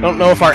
don't know if our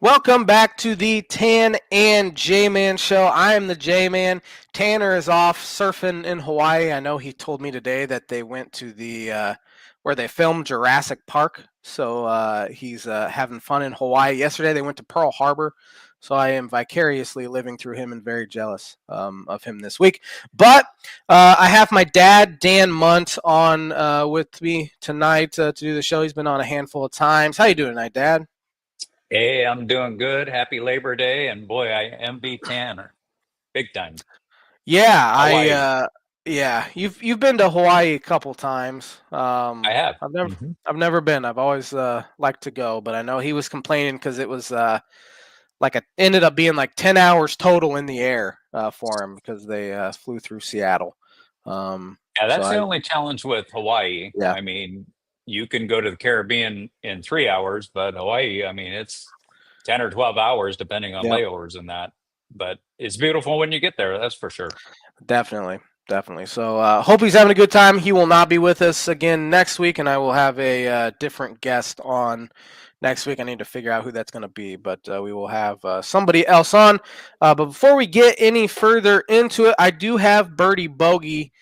Welcome back to the Tan and J-Man show. I am the J-Man. Tanner is off surfing in Hawaii. I know he told me today that they went to the where they filmed Jurassic Park. So he's having fun in Hawaii. Yesterday they went to Pearl Harbor. So I am vicariously living through him and very jealous of him this week. But I have my dad, Dan Munt, on with me tonight to do the show. He's been on a handful of times. How you doing tonight, Dad? Hey, I'm doing good. Happy Labor Day. And boy, I envy Tanner. Big time. Yeah, Hawaii. you've been to Hawaii a couple times. I have. I've never been. I've always liked to go, but I know he was complaining because it was ended up being like 10 hours total in the air for him because they flew through Seattle. Yeah, So that's the only challenge with Hawaii. yeah, I mean, you can go to the Caribbean in 3 hours, but Hawaii, I mean, it's 10 or 12 hours depending on yeah, layovers and that. But it's beautiful when you get there, that's for sure. definitely. Definitely. So hope he's having a good time. He will not be with us again next week, and I will have a different guest on next week. I need to figure out who that's going to be, but we will have somebody else on. But before we get any further into it, I do have Birdie Bogey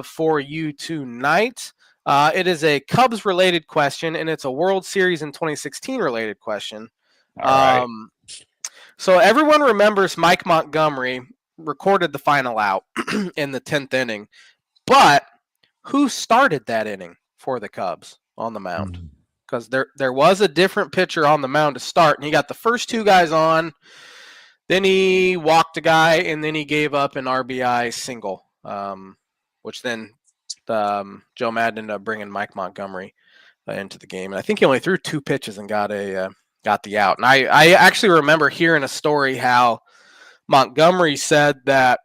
for you tonight. It is a Cubs related question, and it's a World Series in 2016 related question. All right. So everyone remembers Mike Montgomery recorded the final out in the 10th inning, but who started that inning for the Cubs on the mound? Because there was a different pitcher on the mound to start, and he got the first two guys on, then he walked a guy, and then he gave up an RBI single, which then Joe Madden ended up bringing Mike Montgomery into the game. And I think he only threw two pitches and got the out. And I actually remember hearing a story how Montgomery said that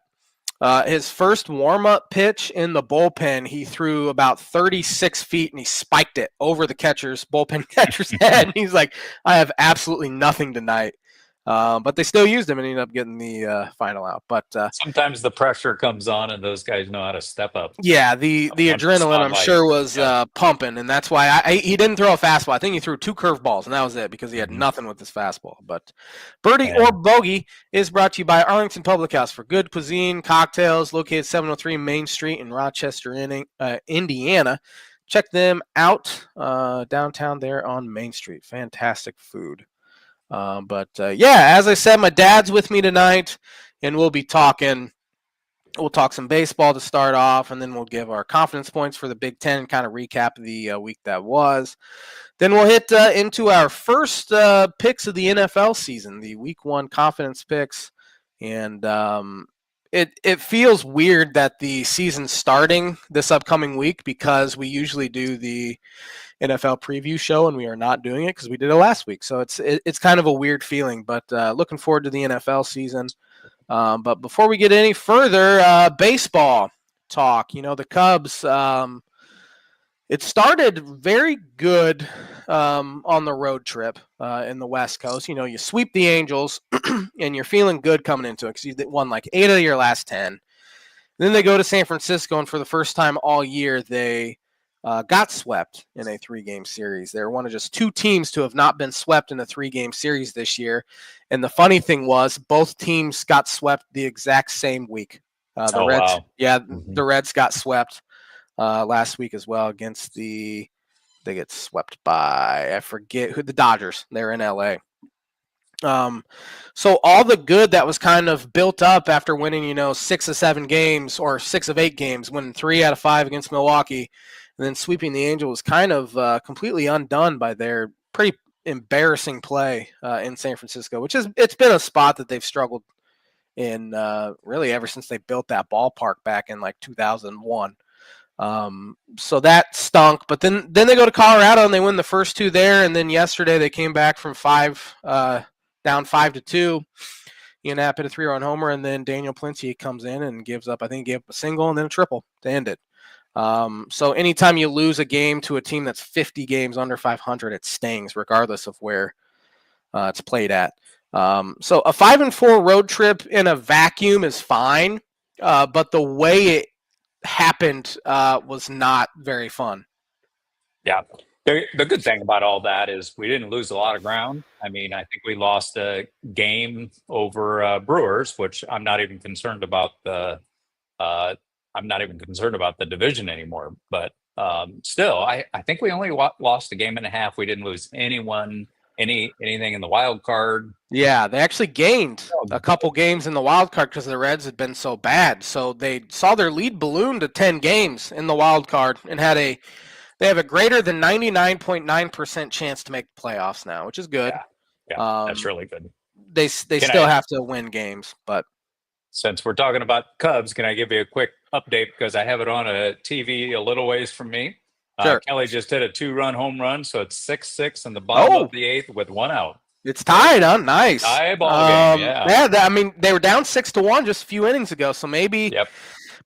his first warm-up pitch in the bullpen, he threw about 36 feet and he spiked it over the bullpen catcher's head. And he's like, I have absolutely nothing tonight. But they still used him and ended up getting the final out. But Sometimes the pressure comes on and those guys know how to step up. yeah, the adrenaline I'm sure was pumping, and that's why he didn't throw a fastball. I think he threw two curveballs, and that was it because he had nothing with his fastball. But Birdie or Bogey is brought to you by Arlington Public House for good cuisine, cocktails, located 703 Main Street in Rochester, Indiana. Check them out downtown there on Main Street. Fantastic food. As I said, my dad's with me tonight, and we'll talk some baseball to start off, and then we'll give our confidence points for the Big Ten and kind of recap the week that was. Then we'll hit into our first picks of the NFL season, the Week 1 confidence picks. And it feels weird that the season's starting this upcoming week because we usually do the NFL preview show, and we are not doing it because we did it last week. So it's kind of a weird feeling, but looking forward to the NFL season. But before we get any further, baseball talk. You know, the Cubs, it started very good on the road trip in the West Coast. You know, you sweep the Angels, and you're feeling good coming into it because you won like 8 of your last 10. Then they go to San Francisco, and for the first time all year, they got swept in a 3-game series. They're one of just 2 teams to have not been swept in a 3-game series this year. And the funny thing was, both teams got swept the exact same week. The Reds got swept last week as well against they get swept by, I forget who, the Dodgers. They're in LA. So all the good that was kind of built up after winning, 6 of 7 games or 6 of 8 games, winning 3 out of 5 against Milwaukee, and then sweeping the Angels, kind of completely undone by their pretty embarrassing play in San Francisco, it's been a spot that they've struggled in really ever since they built that ballpark back in like 2001. So that stunk. But then they go to Colorado and they win the first 2 there, and then yesterday they came back from 5 down down 5-2. Ian Happ hit a 3-run homer, and then Daniel Plincy comes in and gives up. I think he gave up a single and then a triple to end it. So anytime you lose a game to a team that's 50 games under 500, it stings, regardless of where it's played at. So a 5-4 road trip in a vacuum is fine, but the way it happened was not very fun. Yeah. The good thing about all that is we didn't lose a lot of ground. I mean, I think we lost a game over Brewers, which I'm not even concerned about the division anymore. But still, I think we only lost a game and a half. We didn't lose anything in the wild card. Yeah, they actually gained a couple games in the wild card because the Reds had been so bad. So they saw their lead balloon to 10 games in the wild card and they have a greater than 99.9% chance to make the playoffs now, which is good. Yeah, that's really good. They still have to win games, but since we're talking about Cubs, can I give you a quick update because I have it on a TV a little ways from me? Sure. Kelly just hit a 2-run home run, so it's 6-6 in the bottom of the 8th with 1 out. It's tied, huh? Nice. Tie ball game, yeah. I mean, they were down 6-1 just a few innings ago, so maybe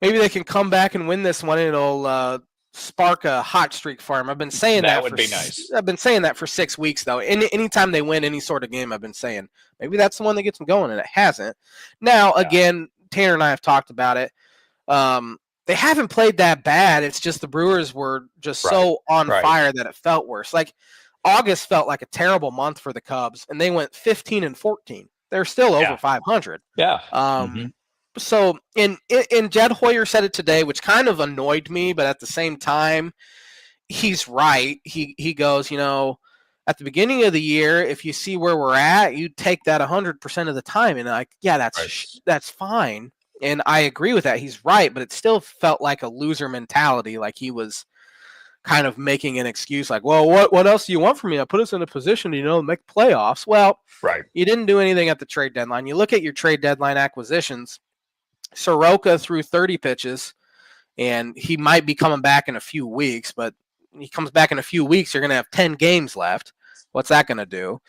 they can come back and win this one, and it'll spark a hot streak for them. I've been saying that would be nice. I've been saying that for 6 weeks, though. Anytime they win any sort of game, I've been saying maybe that's the one that gets them going, and it hasn't. Now, again, Tanner and I have talked about it. They haven't played that bad. It's just the Brewers were just so on fire that it felt worse. Like August felt like a terrible month for the Cubs, and they went 15-14. They're still over 500. Yeah. So, and Jed Hoyer said it today, which kind of annoyed me, but at the same time, he's right. He goes, at the beginning of the year, if you see where we're at, you take that 100% of the time, and that's fine. And I agree with that. He's right, but it still felt like a loser mentality, like he was kind of making an excuse, like, well, what else do you want from me? I put us in a position to, make playoffs. Well, you didn't do anything at the trade deadline. You look at your trade deadline acquisitions. Soroka threw 30 pitches, and he might be coming back in a few weeks, but he comes back in a few weeks, you're going to have 10 games left. What's that going to do?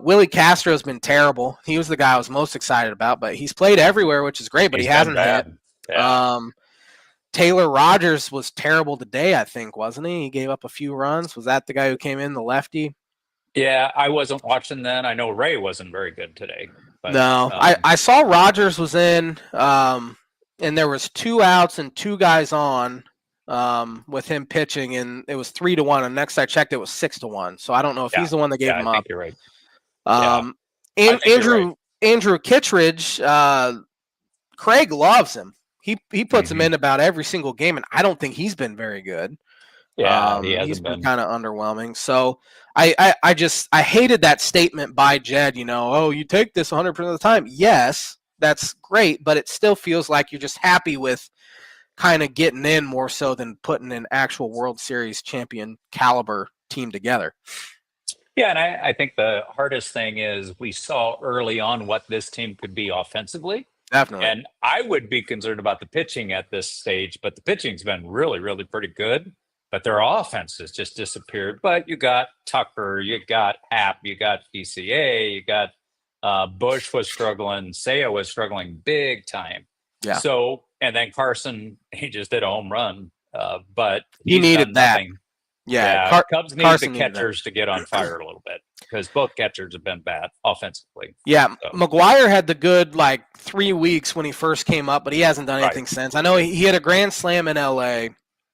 Willie Castro has been terrible. He was the guy I was most excited about, but he's played everywhere, which is great, but he hasn't hit. Yeah. Taylor Rogers was terrible today, I think, wasn't he? He gave up a few runs. Was that the guy who came in, the lefty? Yeah, I wasn't watching then. I know Ray wasn't very good today. But, no, I saw Rogers was in, and there was 2 outs and 2 guys on with him pitching, and it was 3-1. And next I checked, it was 6-1. So I don't know if he's the one that gave him I up. think you're right. Andrew Kittredge, Craig loves him. He puts him in about every single game, and I don't think he's been very good. Yeah, he's been kind of underwhelming. So I hated that statement by Jed, you take this 100% of the time. Yes, that's great, but it still feels like you're just happy with kind of getting in more so than putting an actual World Series champion caliber team together. Yeah, and I think the hardest thing is we saw early on what this team could be offensively. Definitely. And I would be concerned about the pitching at this stage, but the pitching's been really, really pretty good. But their offense has just disappeared. But you got Tucker, you got Happ, you got PCA, you got Bush was struggling, Seiya was struggling big time. Yeah. So, and then Carson, he just did a home run, but he needed that. Nothing. Yeah, Cubs need the catchers to get on fire a little bit because both catchers have been bad offensively. Yeah, so. McGuire had the good 3 weeks when he first came up, but he hasn't done anything since. I know he had a grand slam in LA,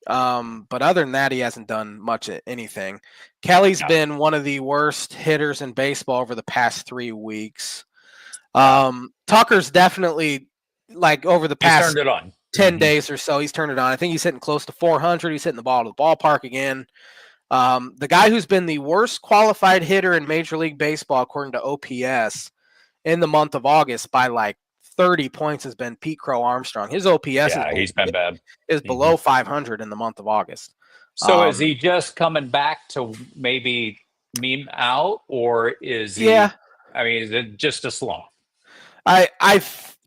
but other than that, he hasn't done much of anything. Kelly's been one of the worst hitters in baseball over the past 3 weeks. Tucker's definitely over the past turned it on. 10 days or so, he's turned it on. I think he's hitting close to 400. He's hitting the ball to the ballpark again. The guy who's been the worst qualified hitter in Major League Baseball, according to OPS, in the month of August by 30 points has been Pete Crow Armstrong. His OPS he's been bad. Is below 500 in the month of August. So is he just coming back to maybe meme out, or is he? Yeah. I mean, is it just a slump?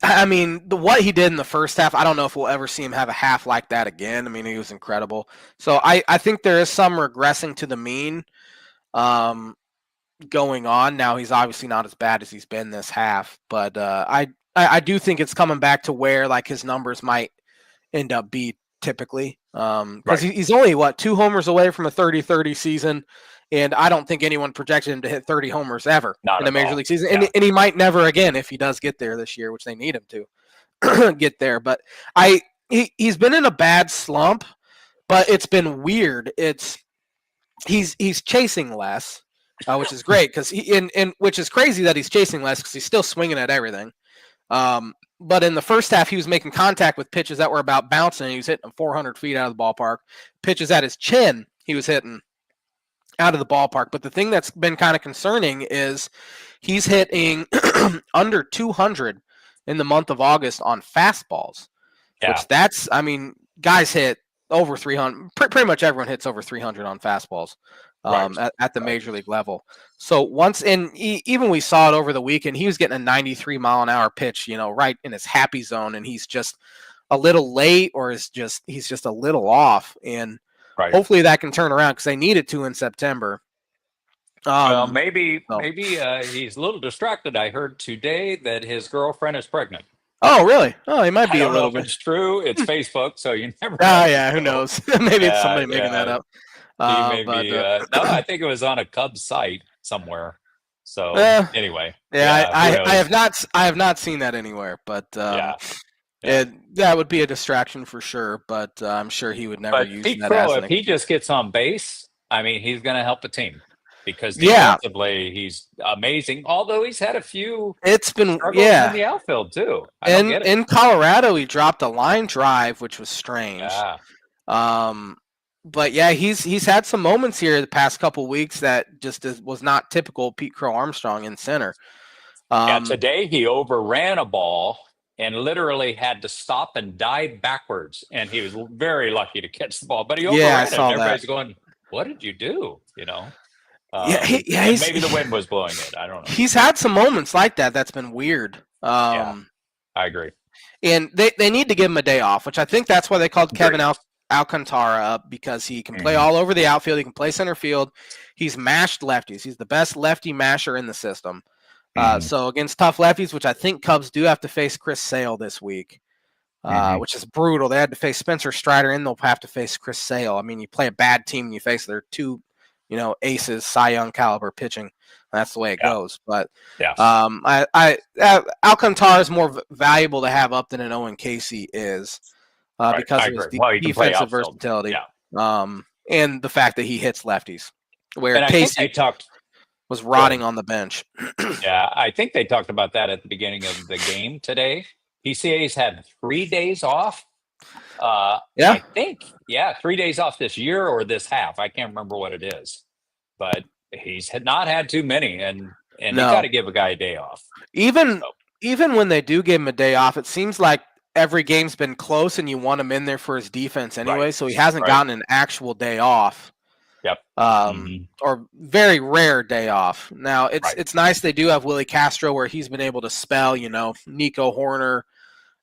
I mean, what he did in the first half, I don't know if we'll ever see him have a half like that again. I mean, he was incredible. So I think there is some regressing to the mean. going on. Now he's obviously not as bad as he's been this half, but I do think it's coming back to where like his numbers might end up be typically. Because he's only 2 homers away from a 30-30 season, and I don't think anyone projected him to hit 30 homers ever in the major league season. Yeah. And he might never again if he does get there this year, which they need him to get there. But he's been in a bad slump, but it's been weird. He's chasing less, which is great because which is crazy that he's chasing less because he's still swinging at everything. But in the first half, he was making contact with pitches that were about bouncing, and he was hitting them 400 feet out of the ballpark. Pitches at his chin, he was hitting out of the ballpark. But the thing that's been kind of concerning is he's hitting under 200 in the month of August on fastballs. Yeah. Which guys hit over 300. Pretty much everyone hits over 300 on fastballs. At the major league level. So even we saw it over the weekend, he was getting a 93 mile an hour pitch, right in his happy zone. And he's just a little late or he's just a little off. And hopefully that can turn around because they need it to in September. Maybe he's a little distracted. I heard today that his girlfriend is pregnant. Oh, really? Oh, he might be a little bit. It's true. It's Facebook, so you never know. Yeah, who knows? Maybe it's somebody making that up. No, I think it was on a Cubs site somewhere. So anyway, I have not seen that anywhere, but that would be a distraction for sure. But I'm sure he would never use that as an if he just gets on base, he's going to help the team because defensively he's amazing. Although he's had a few, it's been in the outfield too. In Colorado, he dropped a line drive, which was strange. But yeah, he's had some moments here the past couple of weeks that just was not typical Pete Crow Armstrong in center. Today he overran a ball and literally had to stop and dive backwards, and he was very lucky to catch the ball. But he overran it. And everybody's going, "What did you do?" Maybe the wind was blowing it. I don't know. He's had some moments like that. That's been weird. I agree. And they need to give him a day off, which I think that's why they called Kevin Alcantara up because he can play all over the outfield. He can play center field. He's mashed lefties. He's the best lefty masher in the system. So against tough lefties, which I think Cubs do have to face Chris Sale this week, which is brutal. They had to face Spencer Strider, and they'll have to face Chris Sale. You play a bad team and you face their two, aces, Cy Young caliber pitching. That's the way it goes. But Alcantara is more valuable to have up than an Owen Casey is. Because of his defensive versatility, and the fact that he hits lefties, where Casey was rotting on the bench. I think they talked about that at the beginning of the game today. PCA's had 3 days off. I think 3 days off this year or this half. I can't remember what it is, but he's not had too many, and you got to give a guy a day off. Even when they do give him a day off, it seems like every game's been close and you want him in there for his defense anyway. So he hasn't gotten an actual day off. Or very rare day off. Now it's nice they do have Willie Castro where he's been able to spell, Nico Horner.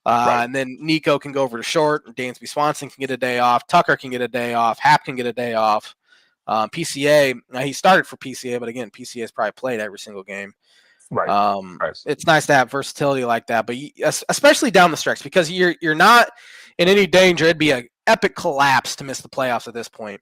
And then Nico can go over to short. Dansby Swanson can get a day off. Tucker can get a day off. Happ can get a day off. PCA, he started for PCA, but again, PCA has probably played every single game. It's nice to have versatility like that, but especially down the stretch because you're not in any danger. It'd be an epic collapse to miss the playoffs at this point.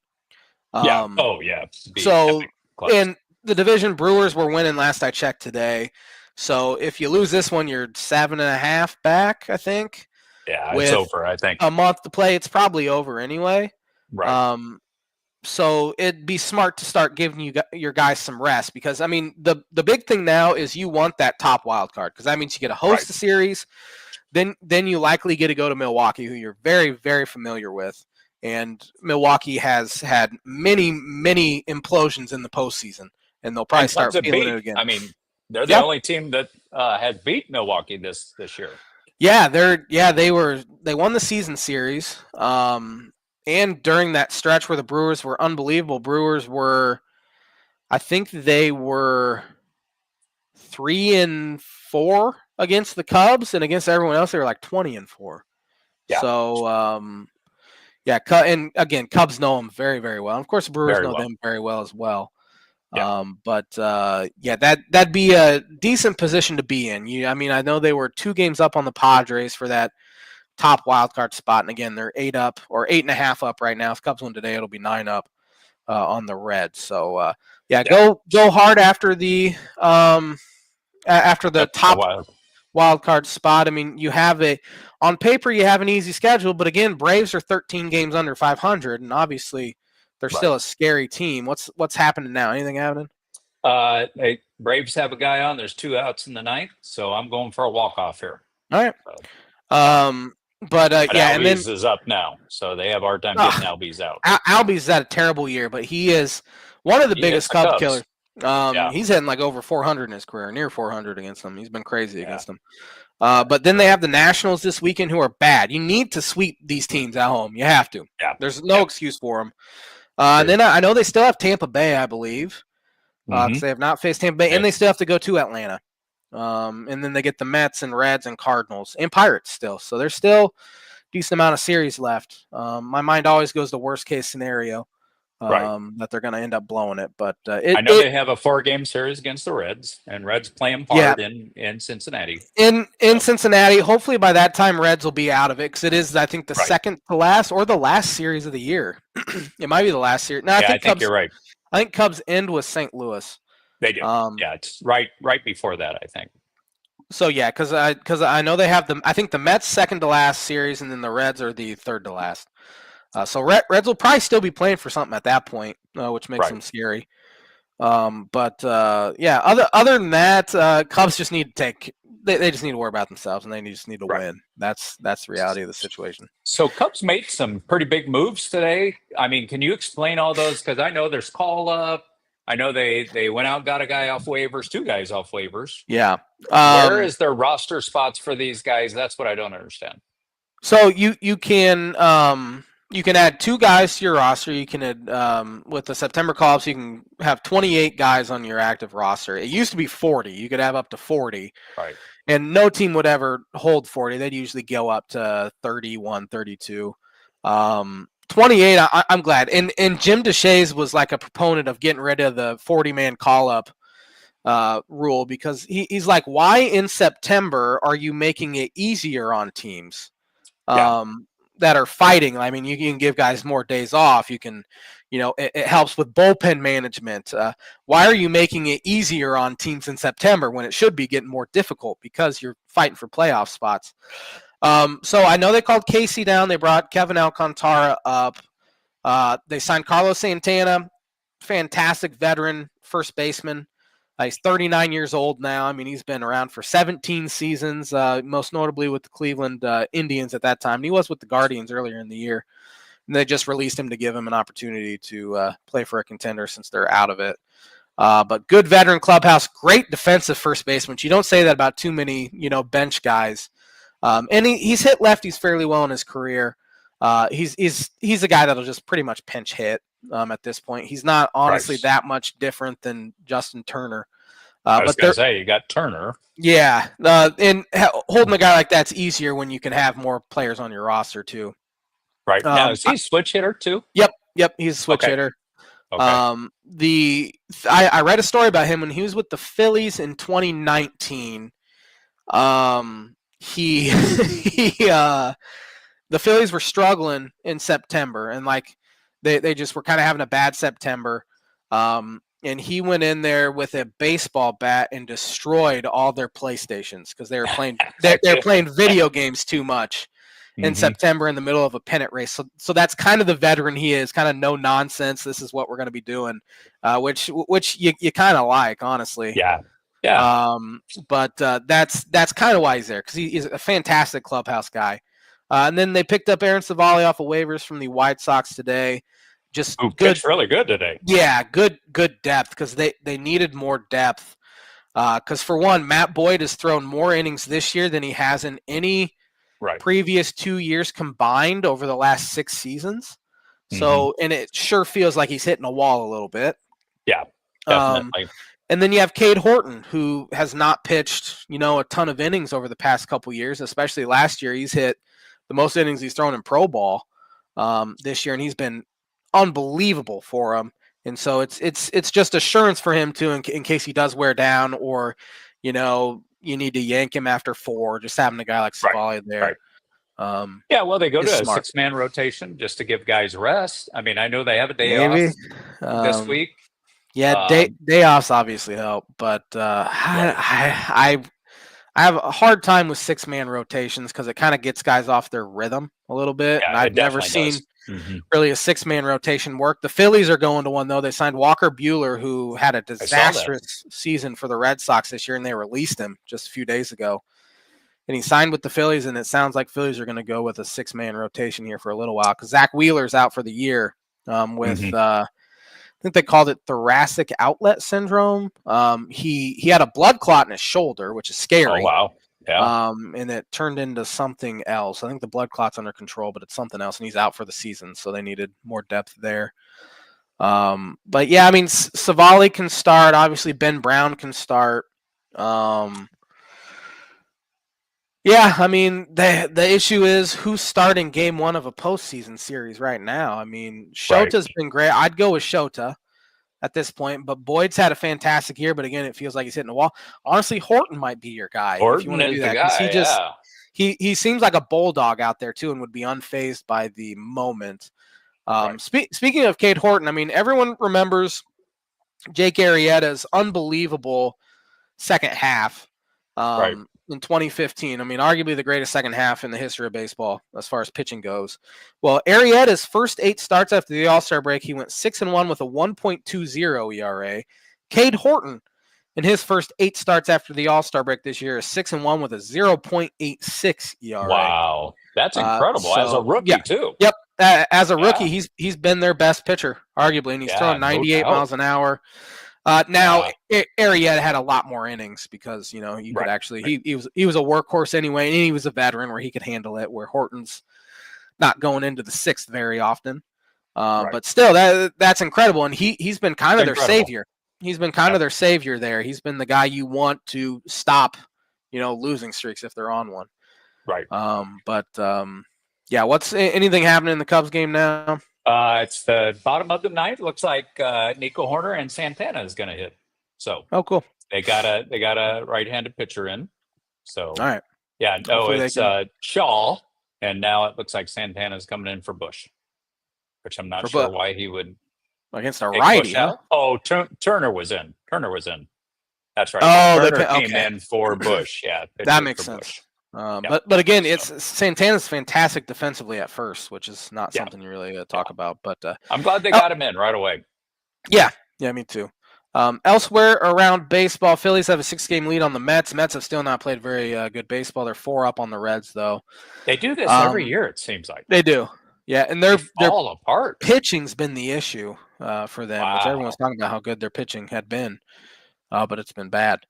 So in the division, Brewers were winning last I checked today. So if you lose this one, you're 7.5 back, I think. Yeah, it's over. I think a month to play. It's probably over anyway. So it'd be smart to start giving your guys some rest because, the big thing now is you want that top wild card because that means you get to host the series. Then you likely get to go to Milwaukee, who you're very, very familiar with. And Milwaukee has had many, many implosions in the postseason, and they'll probably start feeling it again. They're the only team that has beat Milwaukee this year. They won the season series. And during that stretch where the Brewers were unbelievable, I think they were 3-4 against the Cubs, and against everyone else, they were like 20-4. Yeah. So, and again, Cubs know them very, very well. And of course, the Brewers know them very well as well. Yeah. That'd be a decent position to be in. I mean, I know they were 2 games up on the Padres for that top wild card spot, and again, they're 8 up or 8.5 up right now. If Cubs win today, it'll be 9 up on the Reds. So go hard after the top wild card spot. I mean, on paper you have an easy schedule, but again, Braves are 13 games under 500, and obviously they're still a scary team. What's happening now? Anything happening? Braves have a guy on. There's 2 outs in the ninth, so I'm going for a walk-off here. All right. But Albies is up now, so they have a hard time getting Albies out. Albies had a terrible year, but he is one of the biggest Cubs killers. He's hitting like over 400 in his career, near 400 against them. He's been crazy against them. But then they have the Nationals this weekend, who are bad. You need to sweep these teams at home. You have to. Yeah. There's no excuse for them. And then I know they still have Tampa Bay, I believe, because they have not faced Tampa Bay, and they still have to go to Atlanta. And then they get the Mets and Reds and Cardinals and Pirates still. So there's still a decent amount of series left. My mind always goes to worst case scenario. That they're going to end up blowing it. But I know they have a 4-game series against the Reds, and Reds play them hard in Cincinnati. In Cincinnati, hopefully by that time Reds will be out of it, because it is, I think, the second to last or the last series of the year. It might be the last series. No, I think you're right. I think Cubs end with St. Louis. They do. It's right before that, I think. So because I know they have I think the Mets second to last series, and then the Reds are the third to last. So Reds will probably still be playing for something at that point, which makes them scary. Other than that, Cubs just need to take. They just need to worry about themselves, and they just need to win. That's the reality of the situation. So Cubs made some pretty big moves today. I mean, can you explain all those? Because I know there's call up. I know they went out and got a guy off waivers, 2 guys off waivers. Yeah. Where is their roster spots for these guys? That's what I don't understand. So you can add 2 guys to your roster. You can add with the September call-ups, you can have 28 guys on your active roster. It used to be 40. You could have up to 40. Right. And no team would ever hold 40. They'd usually go up to 31, 32. 28, I'm glad. And Jim Deshaies was like a proponent of getting rid of the 40-man call-up rule, because he's like, why in September are you making it easier on teams that are fighting? I mean, you can give guys more days off. You can, it helps with bullpen management. Why are you making it easier on teams in September when it should be getting more difficult, because you're fighting for playoff spots? So I know they called Casey down. They brought Kevin Alcantara up. They signed Carlos Santana, fantastic veteran first baseman. He's 39 years old now. I mean, he's been around for 17 seasons, most notably with the Cleveland Indians at that time. And he was with the Guardians earlier in the year. And they just released him to give him an opportunity to play for a contender since they're out of it. But good veteran clubhouse, great defensive first baseman. You don't say that about too many, bench guys. And he's hit lefties fairly well in his career. He's a guy that'll just pretty much pinch hit at this point. He's not honestly that much different than Justin Turner. I was going to say, you got Turner. Yeah, and holding a guy like that's easier when you can have more players on your roster too. Right. Now, is he a switch hitter too? Yep, he's a switch hitter. Okay. I read a story about him when he was with the Phillies in 2019. The Phillies were struggling in September, and they just were kind of having a bad September. And he went in there with a baseball bat and destroyed all their PlayStations, because they were playing they're playing video games too much in September in the middle of a pennant race. So that's kind of the veteran he is, kind of no nonsense. This is what we're going to be doing, which you kind of like, honestly. Yeah. Yeah. But that's kind of why he's there, because he's a fantastic clubhouse guy. And then they picked up Aaron Savali off of waivers from the White Sox today. Just good, really good today. Yeah, good depth, because they needed more depth. Because for one, Matt Boyd has thrown more innings this year than he has in any previous 2 years combined over the last 6 seasons. So, and it sure feels like he's hitting a wall a little bit. Yeah, definitely. And then you have Cade Horton, who has not pitched, a ton of innings over the past couple years, especially last year. He's hit the most innings he's thrown in pro ball this year, and he's been unbelievable for him. And so it's just assurance for him too, in case he does wear down, or you need to yank him after 4. Just having a guy like Savali there. Yeah, well, they go to a smart. 6-man rotation just to give guys rest. I mean, I know they have a day Maybe off this week. Yeah, day offs obviously help, but I have a hard time with 6-man rotations because it kind of gets guys off their rhythm a little bit. Yeah, and I've never seen really a 6-man rotation work. The Phillies are going to one though. They signed Walker Buehler, who had a disastrous season for the Red Sox this year, and they released him just a few days ago. And he signed with the Phillies, and it sounds like Phillies are going to go with a 6-man rotation here for a little while because Zach Wheeler's out for the year with I think they called it thoracic outlet syndrome. He had a blood clot in his shoulder, which is scary. Oh, wow. Yeah. And it turned into something else. I think the blood clot's under control, but it's something else, and he's out for the season, so they needed more depth there. But yeah, I mean, Savali can start. Obviously, Ben Brown can start. Yeah, I mean, the issue is who's starting game 1 of a postseason series right now. I mean, Shota's been great. I'd go with Shota at this point, but Boyd's had a fantastic year. But again, it feels like he's hitting the wall. Honestly, Horton might be your guy. Horton if you want to is do the that, guy, he seems like a bulldog out there too, and would be unfazed by the moment. Speaking of Cade Horton, I mean, everyone remembers Jake Arrieta's unbelievable second half. In 2015. I mean, arguably the greatest second half in the history of baseball as far as pitching goes. Well, Arrieta's first 8 starts after the All-Star break, he went 6-1 with a 1.20 ERA. Cade Horton, in his first 8 starts after the All-Star break this year, is 6-1 with a 0.86 ERA. Wow, that's incredible as a rookie too. Yep, as a rookie, he's been their best pitcher, arguably, and he's throwing 98 miles an hour. Now Arrieta had a lot more innings because you could actually he was a workhorse anyway, and he was a veteran where he could handle it. Where Horton's not going into the 6th very often, but still that's incredible, and he's been kind of their savior. He's been kind of their savior there. He's been the guy you want to stop, losing streaks if they're on one. Right. Yeah. What's anything happening in the Cubs game now? It's the bottom of the 9th. Looks like Nico Hoerner and Santana is going to hit. So, cool. They got a right-handed pitcher in. So, all right. Yeah, no, it's Shaw, and now it looks like Santana's coming in for Bush, which I'm not sure why he would against a righty. Huh? Oh, Turner was in. That's right. Oh, Turner came in for Bush. Yeah, that makes sense. Bush. But again, it's Santana's fantastic defensively at first, which is not something you really talk about. But I'm glad they got him in right away. Yeah, me too. Elsewhere around baseball, Phillies have a 6-game lead on the Mets. Mets have still not played very good baseball. They're 4 up on the Reds, though. They do this every year, it seems like. They do. Yeah, and they're all apart. Pitching's been the issue for them, which everyone's talking about how good their pitching had been. But it's been bad.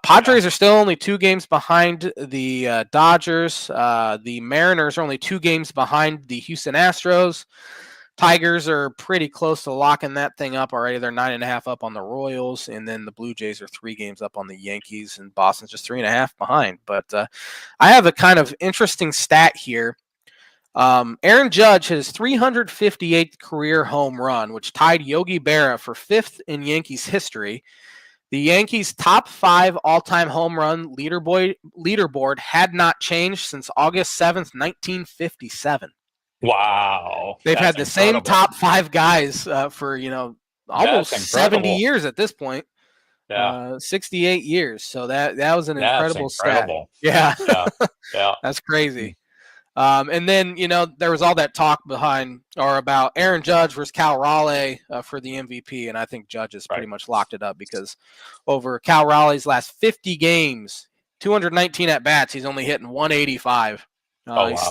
Padres are still only 2 games behind the Dodgers. The Mariners are only 2 games behind the Houston Astros. Tigers are pretty close to locking that thing up already. They're 9.5 up on the Royals, and then the Blue Jays are 3 games up on the Yankees, and Boston's just 3.5 behind. But I have a kind of interesting stat here. Aaron Judge his 358th career home run, which tied Yogi Berra for 5th in Yankees history. The Yankees' top 5 all-time home run leaderboard had not changed since August 7th, 1957. Wow. They've had the same top 5 guys for, almost 70 years at this point. Yeah. 68 years. So that was an incredible stat. Yeah. That's crazy. And then, there was all that talk about Aaron Judge versus Cal Raleigh for the MVP. And I think Judge has pretty much locked it up because over Cal Raleigh's last 50 games, 219 at bats, he's only hitting 185.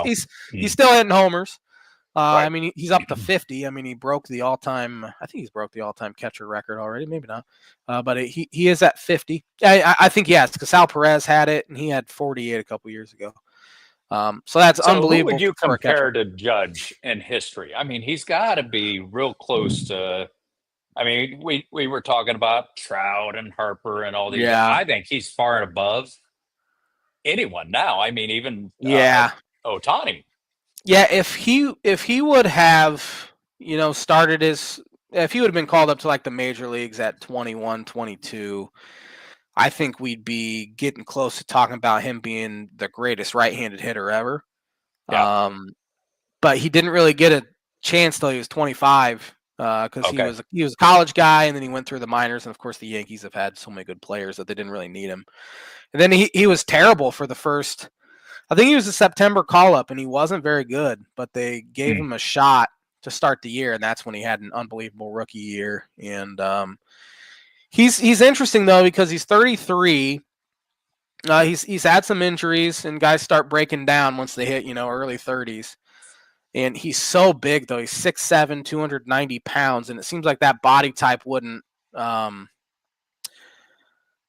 He's still hitting homers. I mean, he's up to 50. I mean, he broke the all-time. I think he's broke the all-time catcher record already. Maybe not. But he is at 50. I think yes, because Sal Perez had it, and he had 48 a couple years ago. So that's unbelievable. Who would you compare to Judge in history? I mean, he's got to be real close to. I mean, we were talking about Trout and Harper and all these. Yeah. I think he's far above anyone now. I mean, even Ohtani. Yeah, if he would have started his if he would have been called up to like the major leagues at 21, 22, I think we'd be getting close to talking about him being the greatest right-handed hitter ever. Yeah. But he didn't really get a chance till he was 25 because he was a college guy, and then he went through the minors, and of course the Yankees have had so many good players that they didn't really need him. And then he was terrible for the first. I think he was a September call-up, and he wasn't very good, but they gave him a shot to start the year, and that's when he had an unbelievable rookie year. And he's interesting though because he's 33. He's had some injuries, and guys start breaking down once they hit early 30s. And he's so big though. He's 6'7", 290 pounds, and it seems like that body type wouldn't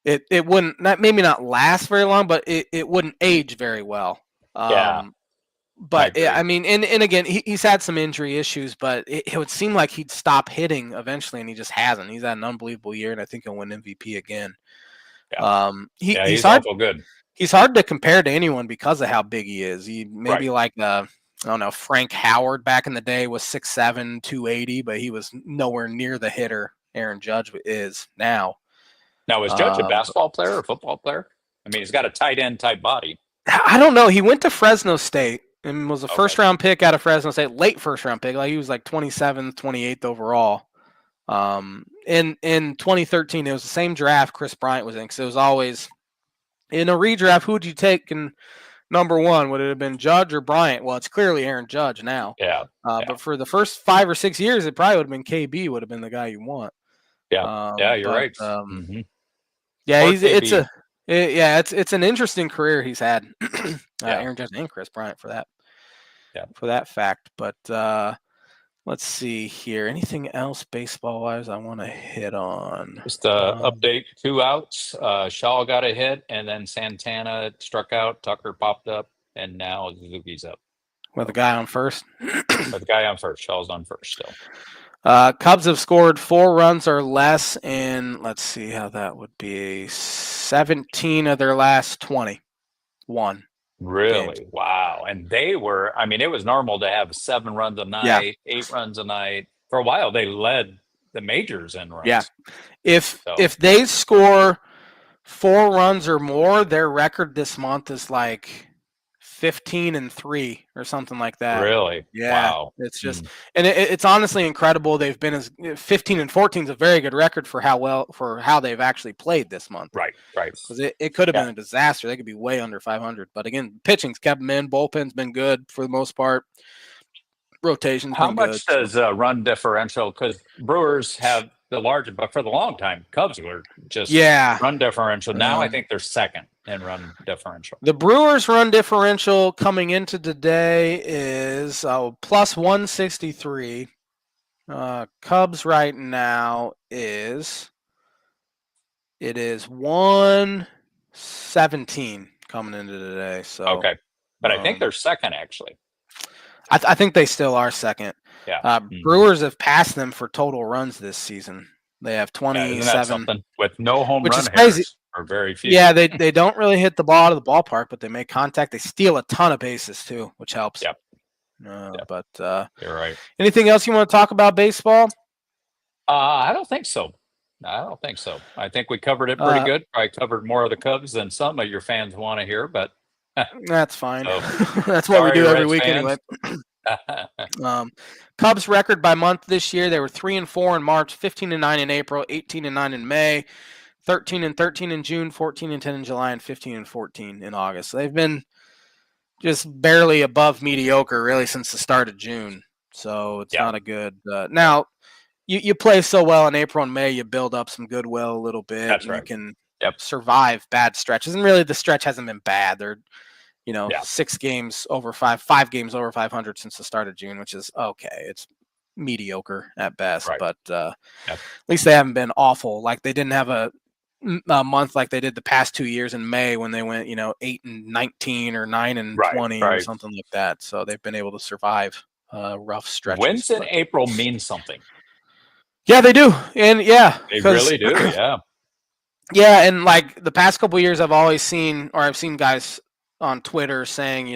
it wouldn't maybe not last very long, but it wouldn't age very well. But I mean, and again, he's had some injury issues, but it would seem like he'd stop hitting eventually, and he just hasn't. He's had an unbelievable year, and I think he'll win MVP again. Yeah. He's awful good. He's hard to compare to anyone because of how big he is. He maybe like I don't know, Frank Howard back in the day was 6'7", 280, but he was nowhere near the hitter Aaron Judge is now. Now, is Judge a basketball player or football player? I mean, he's got a tight end type body. I don't know. He went to Fresno State and was a first round pick out of Fresno State, late first round pick. Like he was like 27th, 28th overall. In 2013, it was the same draft Chris Bryant was in, because it was always in a redraft. Who would you take in number one? Would it have been Judge or Bryant? Well, it's clearly Aaron Judge now. But for the first 5 or 6 years, it probably would have been KB. Would have been the guy you want. You're right. Yeah, it's an interesting career he's had. Aaron Judge and Chris Bryant for that. For that fact. But let's see here. Anything else baseball wise I want to hit on? Just update: 2 outs. Shaw got a hit, and then Santana struck out. Tucker popped up, and now Suzuki's up. With the guy on first. With the guy on first. Shaw's on first still. Cubs have scored 4 runs or less in, let's see how that would be, 17 of their last 21. Really? Games. Wow. And they were, I mean, it was normal to have 7 runs a night, 8 runs a night. For a while, they led the majors in runs. Yeah. If they score 4 runs or more, their record this month is like 15-3 or something like that. Really? Yeah. Wow. It's just, and it's honestly incredible. They've been 15-14 is a very good record for how they've actually played this month. Right. Because it could have been a disaster. They could be way under 500. But again, pitching's kept them in. Bullpen's been good for the most part. Rotation's How been much good. does run differential? Because Brewers have the larger, but for the long time, Cubs were just run differential. Now I think they're second in run differential. The Brewers' run differential coming into today is plus 163. Cubs right now is 117 coming into today. So okay, but I think they're second actually. I think they still are second. Yeah. Brewers have passed them for total runs this season. They have 27 with no home which run is crazy. Or very few. Yeah, they don't really hit the ball out of the ballpark, but they make contact. They steal a ton of bases too, which helps. Yep. But you're right. Anything else you want to talk about baseball? I don't think so. I think we covered it pretty good. I covered more of the Cubs than some of your fans want to hear, but that's fine. That's what we do every week anyway. Cubs record by month this year: they were 3-4 in March, 15-9 in April, 18-9 in May, 13-13 in June, 14-10 in July, and 15-14 in August. So they've been just barely above mediocre really since the start of June. So it's not a good. Now you play so well in April and May, you build up some goodwill a little bit. That's right. You can survive bad stretches, and really the stretch hasn't been bad. They're 6 games over 5 games over 500 since the start of June, which is okay. It's mediocre at best, but at least they haven't been awful. Like they didn't have a month like they did the past 2 years in May when they went 8-19 or 9-20 or something like that. So they've been able to survive rough stretches. Wins in April mean something. Yeah, they do, and they really do. Yeah, and like the past couple of years, I've seen guys on Twitter saying,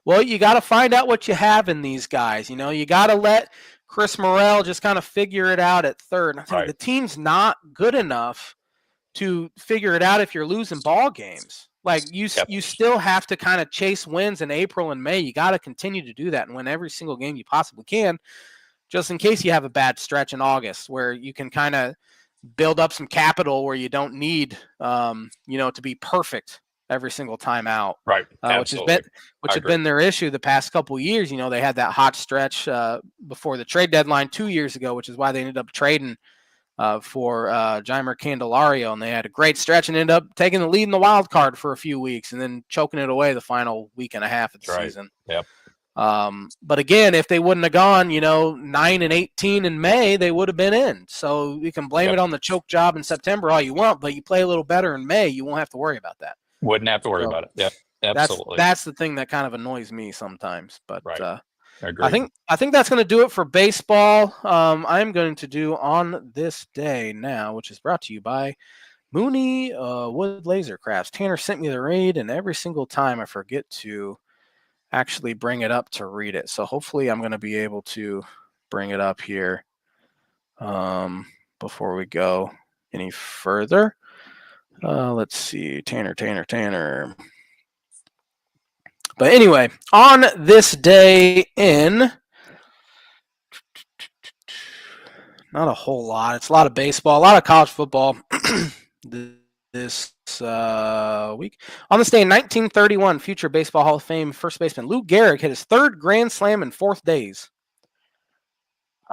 well, you got to find out what you have in these guys. You got to let Chris Morrell just kind of figure it out at third. And I think Right. the team's not good enough to figure it out if you're losing ball games. Like you still have to kind of chase wins in April and May. You got to continue to do that and win every single game you possibly can, just in case you have a bad stretch in August where you can kind of build up some capital where you don't need, to be perfect every single time out. Right. Which has been their issue the past couple of years. They had that hot stretch before the trade deadline 2 years ago, which is why they ended up trading for Jeimer Candelario, and they had a great stretch and ended up taking the lead in the wild card for a few weeks and then choking it away the final week and a half of the season. Yep. But again, if they wouldn't have gone, 9-18 in May, they would have been in. So you can blame it on the choke job in September all you want, but you play a little better in May, you won't have to worry about that. Wouldn't have to worry about it. Yep. Absolutely. That's the thing that kind of annoys me sometimes. But right. I think that's going to do it for baseball. I'm going to do On This Day now, which is brought to you by Mooney Wood Laser Crafts. Tanner sent me the raid, and every single time I forget to actually bring it up to read it. So hopefully I'm going to be able to bring it up here before we go any further. Let's see. Tanner. But anyway, on this day in, not a whole lot. It's a lot of baseball, a lot of college football this week. On this day in 1931, future Baseball Hall of Fame first baseman Lou Gehrig hit his third grand slam in 4 days.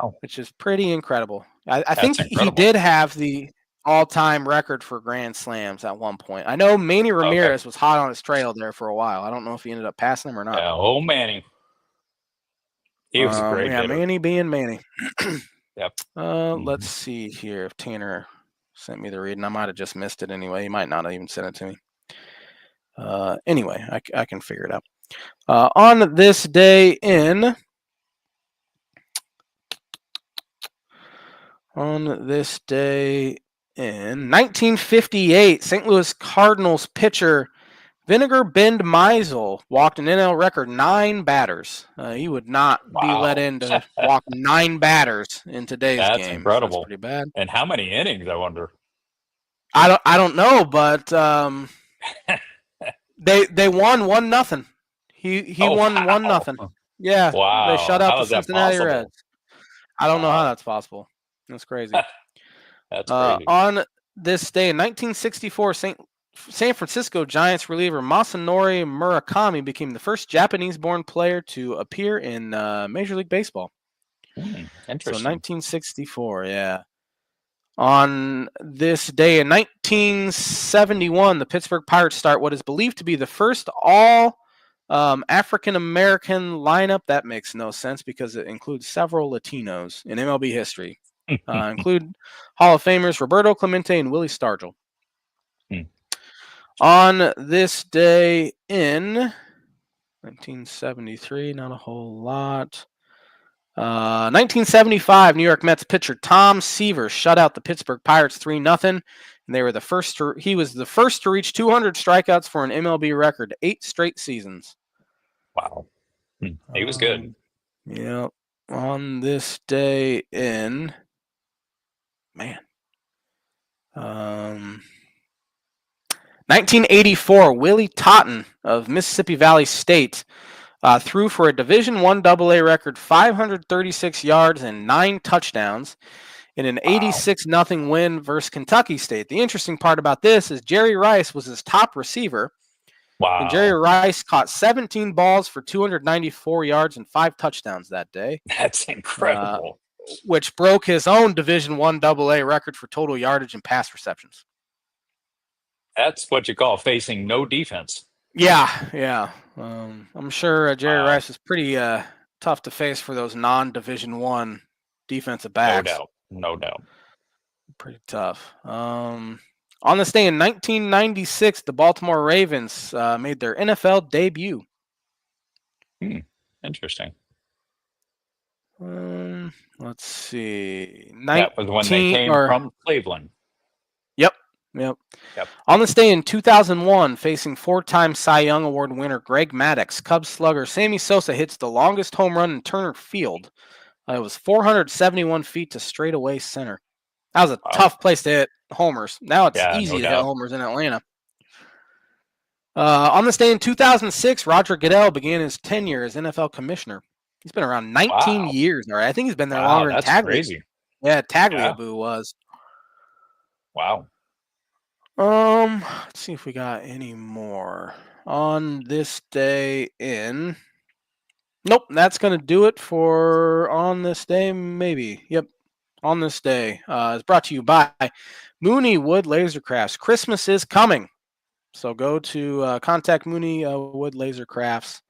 Oh, which is pretty incredible. I think he did have the all-time record for grand slams at one point. I know Manny Ramirez was hot on his trail there for a while. I don't know if he ended up passing him or not. Yeah, Manny. He was a great hitter. Manny being Manny. Yep. Let's see here if Tanner sent me the read, and I might have just missed it anyway. He might not have even sent it to me. Anyway, I can figure it out. On this day in... On this day in 1958, St. Louis Cardinals pitcher Vinegar Bend Meisel walked an NL record 9 batters. He would not be let in to walk 9 batters in today's game. That's incredible. That's pretty bad. And how many innings, I wonder? I don't know, but they won 1-0. He won 1-0. Yeah. Wow. They shut out the Cincinnati Reds. I don't know how that's possible. That's crazy. That's crazy. On this day in 1964, San Francisco Giants reliever Masanori Murakami became the first Japanese-born player to appear in Major League Baseball. Interesting. So 1964, yeah. On this day in 1971, the Pittsburgh Pirates start what is believed to be the first all African-American lineup. That makes no sense because it includes several Latinos in MLB history. Include Hall of Famers Roberto Clemente and Willie Stargell. On this day in 1973, not a whole lot. 1975, New York Mets pitcher Tom Seaver shut out the Pittsburgh Pirates 3-0, and they were the first. He was the first to reach 200 strikeouts for an MLB record, 8 straight seasons. Wow, he was good. Yeah. On this day in. 1984, Willie Totten of Mississippi Valley State threw for a Division I AA record 536 yards and 9 touchdowns in an 86-0 win versus Kentucky State. The interesting part about this is Jerry Rice was his top receiver. Wow. And Jerry Rice caught 17 balls for 294 yards and 5 touchdowns that day. That's incredible. Which broke his own Division I AA record for total yardage and pass receptions. That's what you call facing no defense. Yeah. I'm sure Jerry Rice is pretty tough to face for those non-Division I defensive backs. No doubt. Pretty tough. On this day in 1996, the Baltimore Ravens made their NFL debut. Interesting. Let's see. That was when they came from Cleveland. Yep. On this day in 2001, facing 4-time Cy Young Award winner Greg Maddux, Cubs slugger Sammy Sosa hits the longest home run in Turner Field It was 471 feet to straightaway center. That was a Wow. tough place to hit homers. Now it's Yeah, easy no to hit doubt. homers in Atlanta. On this day in 2006, Roger Goodell began his tenure as NFL commissioner. He's been around 19 Wow. years. All right, I think he's been there Wow, longer than that's crazy. Tagliabue was. Wow. Let's see if we got any more on this day in. Nope, that's gonna do it for on this day. Maybe. Yep, on this day. Is brought to you by Mooney Wood Laser Crafts. Christmas is coming, so go to contact Mooney Wood Laser Crafts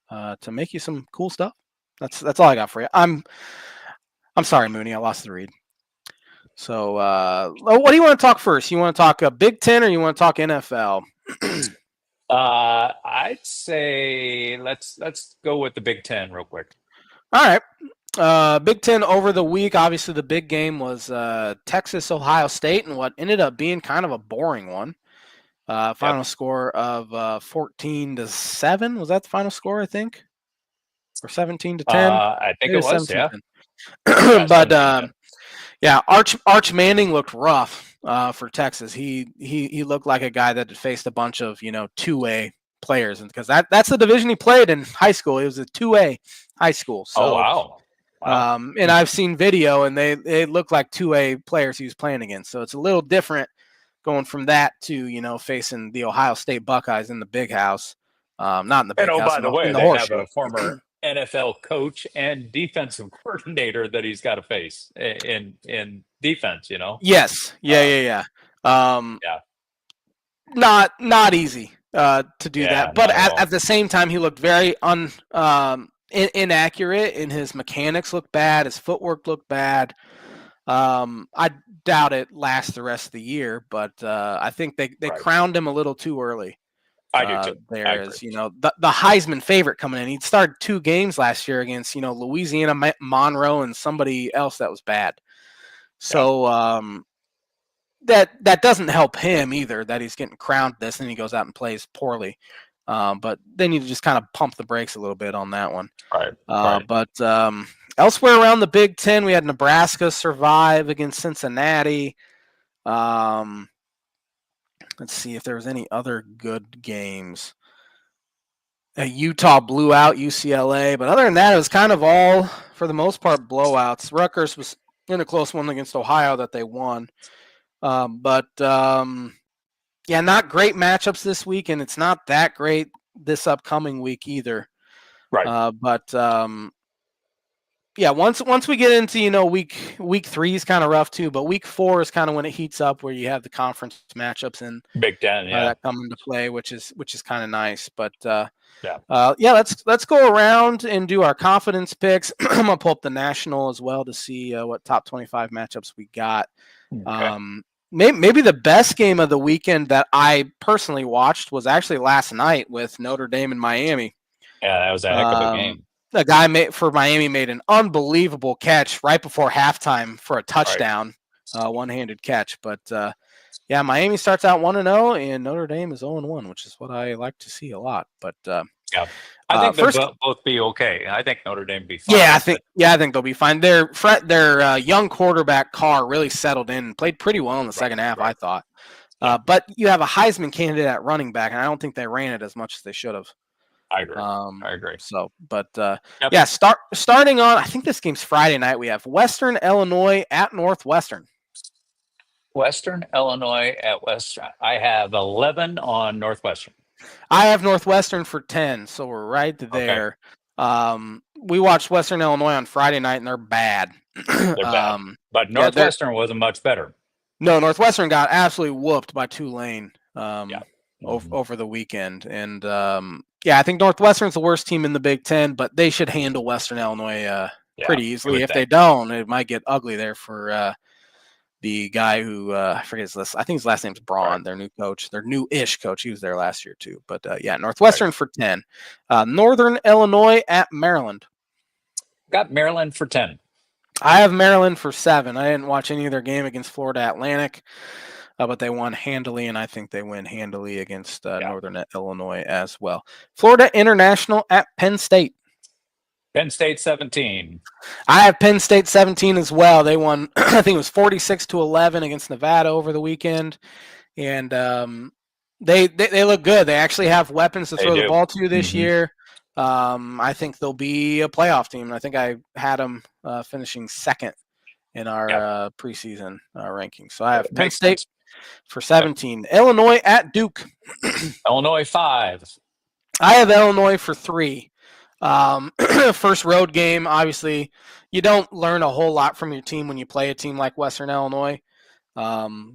to make you some cool stuff. That's all I got for you. I'm sorry, Mooney. I lost the read. So, what do you want to talk first? You want to talk Big Ten or you want to talk NFL? I'd say let's go with the Big Ten real quick. All right. Big Ten over the week. Obviously, the big game was Texas, Ohio State, and what ended up being kind of a boring one. Final score of 14-7. Was that the final score? I think, or 17-10. I think it was. Yeah. But yeah, Arch Manning looked rough for Texas. He looked like a guy that had faced a bunch of 2A players, and because that's the division he played in high school. It was a 2A high school. So, wow. And I've seen video, and they look like 2A players he was playing against. So it's a little different going from that to facing the Ohio State Buckeyes in the big house, not in the big house. By the way, they have a former NFL coach and defensive coordinator that he's got to face in defense. Yes. Yeah. Not easy to do that, but at the same time, he looked very inaccurate, and his mechanics looked bad. His footwork looked bad. I doubt it lasts the rest of the year, but I think they crowned him a little too early. I do too. There is, the Heisman favorite coming in. He started 2 games last year against, Louisiana Monroe and somebody else that was bad. So that doesn't help him either, that he's getting crowned this and he goes out and plays poorly. But they need to just kind of pump the brakes a little bit on that one. Right. But elsewhere around the Big Ten, we had Nebraska survive against Cincinnati. Let's see if there was any other good games. Utah blew out UCLA, but other than that, it was kind of all, for the most part, blowouts. Rutgers was in a close one against Ohio that they won. But not great matchups this week, and it's not that great this upcoming week either. Right. Once we get into week 3 is kind of rough too, but week 4 is kind of when it heats up, where you have the conference matchups and Big Ten that come into play, which is kind of nice. But let's go around and do our confidence picks. I'm gonna pull up the national as well to see what top 25 matchups we got. Okay. Maybe the best game of the weekend that I personally watched was actually last night with Notre Dame and Miami. Yeah, that was a heck of a game. The guy for Miami made an unbelievable catch right before halftime for a touchdown, one-handed catch. But Miami starts out 1-0, and Notre Dame is 0-1, which is what I like to see a lot. But I think they'll both be okay. I think Notre Dame will be fine. I think they'll be fine. Their young quarterback Carr really settled in and played pretty well in the second half, I thought. But you have a Heisman candidate at running back, and I don't think they ran it as much as they should have. I agree. So, but starting on, I think this game's Friday night. We have Western Illinois at Northwestern. Western Illinois at Western. I have 11 on Northwestern. I have Northwestern for 10, so we're right there. Okay. We watched Western Illinois on Friday night, and they're bad. They're bad. But Northwestern wasn't much better. No, Northwestern got absolutely whooped by Tulane over the weekend. And I think Northwestern's the worst team in the Big Ten, but they should handle Western Illinois pretty easily. If they don't, it might get ugly there for the guy who I forget his last. I think his last name's Braun. Their new coach, their new-ish coach. He was there last year too. But Northwestern for 10. Northern Illinois at Maryland. Got Maryland for 10. I have Maryland for 7. I didn't watch any of their game against Florida Atlantic, but they won handily, and I think they win handily against Northern Illinois as well. Florida International at Penn State. Penn State 17. I have Penn State 17 as well. They won, I think it was 46-11 against Nevada over the weekend, and they look good. They actually have weapons to throw the ball to this year. I think they'll be a playoff team. I think I had them finishing second in our preseason rankings. So I have Penn State for 17. Yep. Illinois at Duke. Illinois 5. I have Illinois for 3. First road game. Obviously, you don't learn a whole lot from your team when you play a team like Western Illinois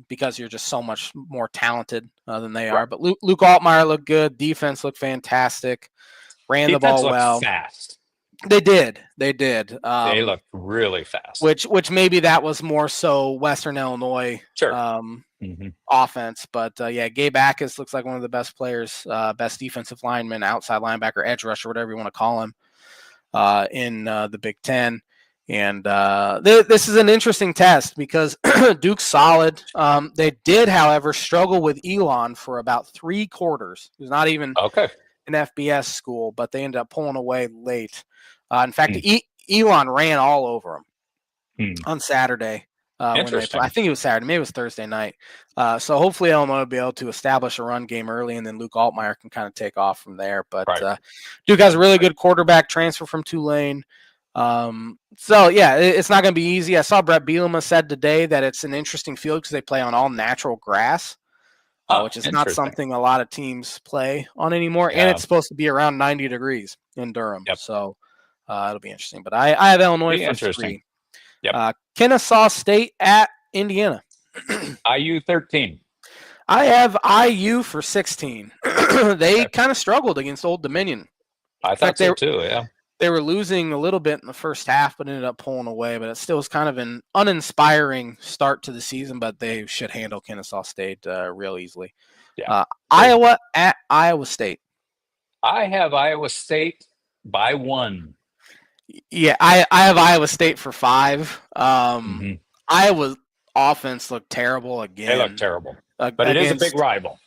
because you're just so much more talented than they are. But Luke Altmaier looked good. Defense looked fantastic. Ran the ball well. Fast. They did. They looked really fast. Which maybe that was more so Western Illinois offense. But Gabe Akis looks like one of the best players, best defensive lineman, outside linebacker, edge rusher, whatever you want to call him, in the Big Ten. And this is an interesting test because Duke's solid. They did, however, struggle with Elon for about 3 quarters. It was not even an FBS school, but they ended up pulling away late. In fact, Elon ran all over him on Saturday. When they I think it was Saturday, maybe it was Thursday night. So hopefully Illinois will be able to establish a run game early, and then Luke Altmaier can kind of take off from there. But Duke has a really good quarterback transfer from Tulane. It's not going to be easy. I saw Brett Bielema said today that it's an interesting field because they play on all natural grass. Which is not something a lot of teams play on anymore. Yeah. And it's supposed to be around 90 degrees in Durham. Yep. So it'll be interesting. But I have Illinois for 3. Yep. Kennesaw State at Indiana. IU 13. I have IU for 16. They kind of struggled against Old Dominion. I thought so too, yeah. They were losing a little bit in the first half, but ended up pulling away. But it still was kind of an uninspiring start to the season, but they should handle Kennesaw State real easily. Yeah. Iowa at Iowa State. I have Iowa State by 1. Yeah, I have Iowa State for 5. Iowa's offense looked terrible again. They look terrible. But it is a big rival.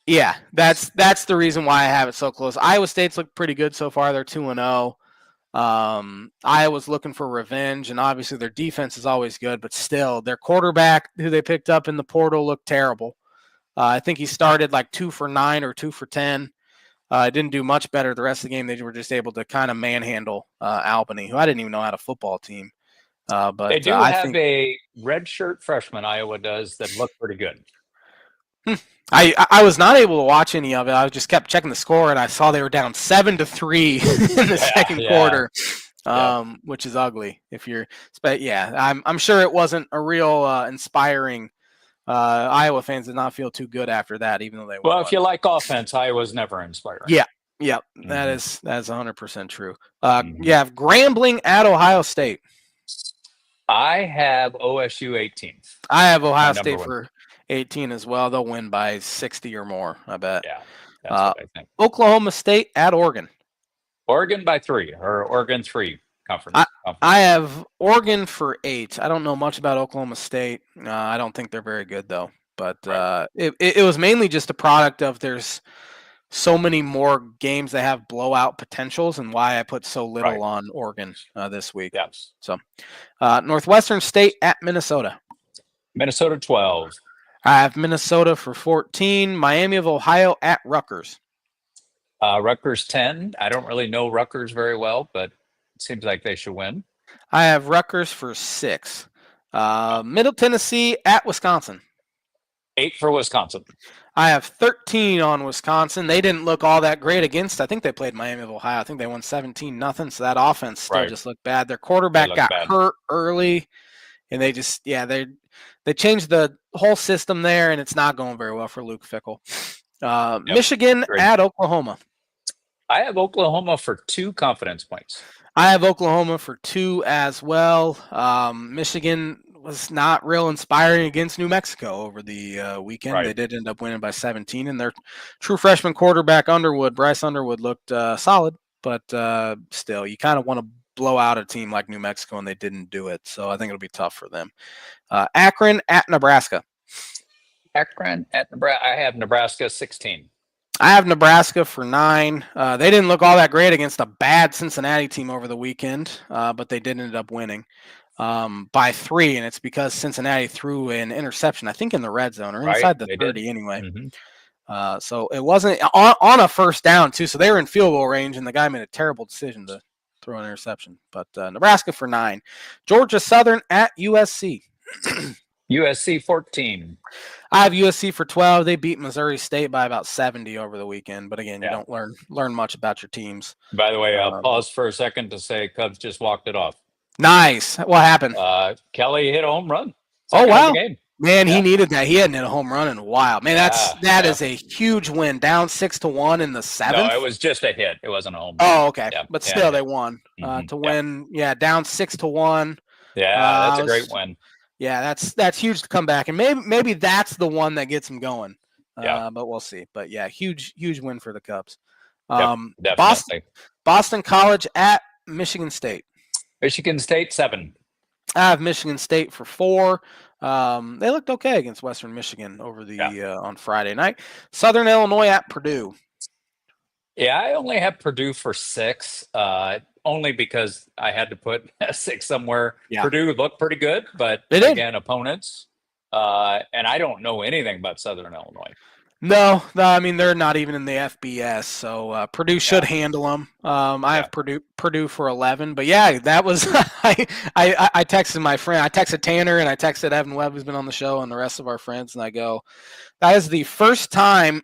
Yeah, that's the reason why I have it so close. Iowa State's looked pretty good so far. They're 2-0. Iowa's looking for revenge, and obviously their defense is always good, but still, their quarterback, who they picked up in the portal, looked terrible. I think he started like 2 for 9 or 2 for 10. Didn't do much better the rest of the game. They were just able to kind of manhandle Albany, who I didn't even know had a football team. But they do have a redshirt freshman, Iowa does, that looked pretty good. I was not able to watch any of it. I just kept checking the score, and I saw they were down 7-3 in the second quarter, which is ugly. But I'm sure it wasn't a real inspiring. Iowa fans did not feel too good after that, even though they were. Well, if you like offense, Iowa's never inspiring. Yeah, that's 100% true. You have Grambling at Ohio State. I have OSU 18. I have Ohio State for 18 as well. They'll win by 60 or more, I bet. Yeah, that's what I think. Oklahoma State at Oregon. Oregon by 3, or Oregon 3 conference. I have Oregon for 8. I don't know much about Oklahoma State. I don't think they're very good, though. But it was mainly just a product of there's so many more games that have blowout potentials, and why I put so little on Oregon this week. Yes. So Northwestern State at Minnesota. Minnesota 12. I have Minnesota for 14. Miami of Ohio at Rutgers. Rutgers 10. I don't really know Rutgers very well, but it seems like they should win. I have Rutgers for 6. Middle Tennessee at Wisconsin. 8 for Wisconsin. I have 13 on Wisconsin. They didn't look all that great against. I think they played Miami of Ohio. I think they won 17-0. So that offense still just looked bad. Their quarterback got hurt early, and they just they changed the whole system there, and it's not going very well for Luke Fickell. Michigan at Oklahoma. I have Oklahoma for 2 confidence points. I have Oklahoma for 2 as well. Michigan was not real inspiring against New Mexico over the weekend. They did end up winning by 17, and their true freshman quarterback Bryce Underwood looked solid, but still, you kind of want to blow out a team like New Mexico, and they didn't do it. So I think it'll be tough for them. Akron at Nebraska. Akron at Nebraska. I have Nebraska 16. I have Nebraska for 9. They didn't look all that great against a bad Cincinnati team over the weekend, but they did end up winning by 3, and it's because Cincinnati threw an interception, I think, in the red zone or Right? inside the They 30 did. anyway. Mhm. So it wasn't on a first down, too. So they were in field goal range, and the guy made a terrible decision to throw an interception. But Nebraska for 9. Georgia Southern at USC. USC 14. I have USC for 12. They beat Missouri State by about 70 over the weekend. But again, you Yeah. don't learn much about your teams. By the way, I'll pause for a second to say Cubs just walked it off. Nice. What happened? Kelly hit a home run. Oh, wow. Game. Man, Yeah. he needed that. He hadn't hit a home run in a while. Man, that Yeah. is a huge win. Down 6-1 in the 7th. No, it was just a hit. It wasn't a home run. Oh, okay. Yeah. But still, they won to win. Yeah, down 6-1. Yeah, that's a great win. Yeah, that's huge to come back, and maybe that's the one that gets them going. Yeah. But we'll see. But yeah, huge win for the Cubs. Definitely. Boston College at Michigan State. Michigan State 7. I have Michigan State for 4. They looked okay against Western Michigan over the on Friday night. Southern Illinois at Purdue. Yeah, I only have Purdue for 6, only because I had to put a 6 somewhere. Yeah. Purdue looked pretty good, but again, opponents. And I don't know anything about Southern Illinois. No, I mean, they're not even in the FBS, so Purdue should handle them. I have Purdue for 11, but yeah, that was I texted my friend. I texted Tanner and I texted Evan Webb, who's been on the show, and the rest of our friends, and I go, that is the first time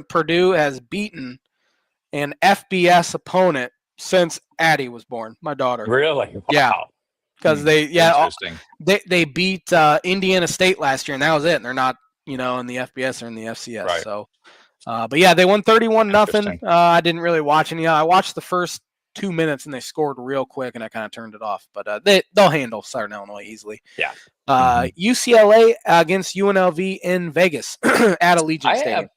Purdue has beaten an FBS opponent since Addie was born, my daughter. Really? Wow. Yeah. Because Interesting. they beat Indiana State last year, and that was it. And they're not, in the FBS or in the FCS. Right. So, but yeah, they won 31-0. I didn't really watch any. I watched the first 2 minutes, and they scored real quick, and I kind of turned it off. But they'll handle Southern Illinois easily. Yeah. UCLA against UNLV in Vegas at Allegiant Stadium.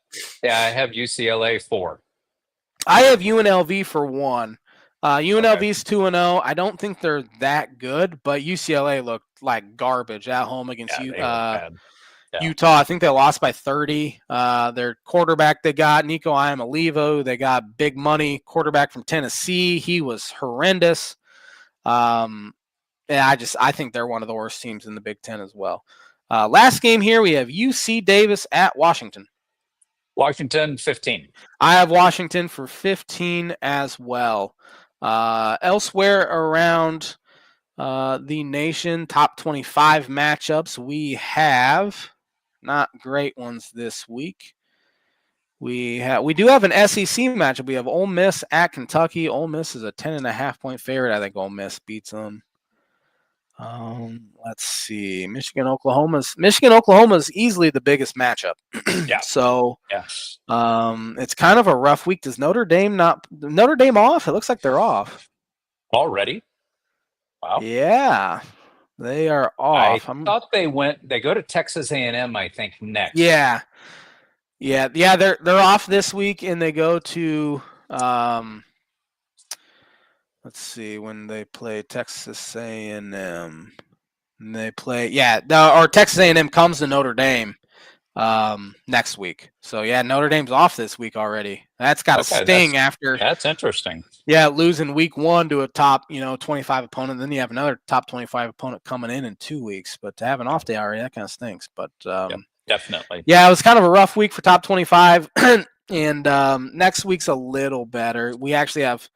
I have UCLA 4. I have UNLV for 1. UNLV's 2-0. I don't think they're that good, but UCLA looked like garbage at home against Utah. I think they lost by 30. Their quarterback they got, Nico Iamalevo. They got big money quarterback from Tennessee. He was horrendous. I think they're one of the worst teams in the Big Ten as well. Last game here, we have UC Davis at Washington. Washington 15. I have Washington for 15 as well. Elsewhere around the nation, top 25 matchups, we have not great ones this week. We do have an SEC matchup. We have Ole Miss at Kentucky. Ole Miss is a 10.5-point favorite. I think Ole Miss beats them. Let's see. Michigan, Oklahoma is easily the biggest matchup. Yeah. So it's kind of a rough week. Does Notre Dame off? It looks like they're off. Already? Wow. Yeah. They are off. I thought they go to Texas A&M, I think, next. Yeah. They're off this week, and they go to let's see when they play Texas A&M. And they play or Texas A&M comes to Notre Dame next week. So yeah, Notre Dame's off this week already. That's got to sting after. That's interesting. Yeah, losing week 1 to a top 25 opponent, then you have another top 25 opponent coming in 2 weeks. But to have an off day already, that kind of stinks. But definitely. Yeah, it was kind of a rough week for top 25, and next week's a little better. We actually have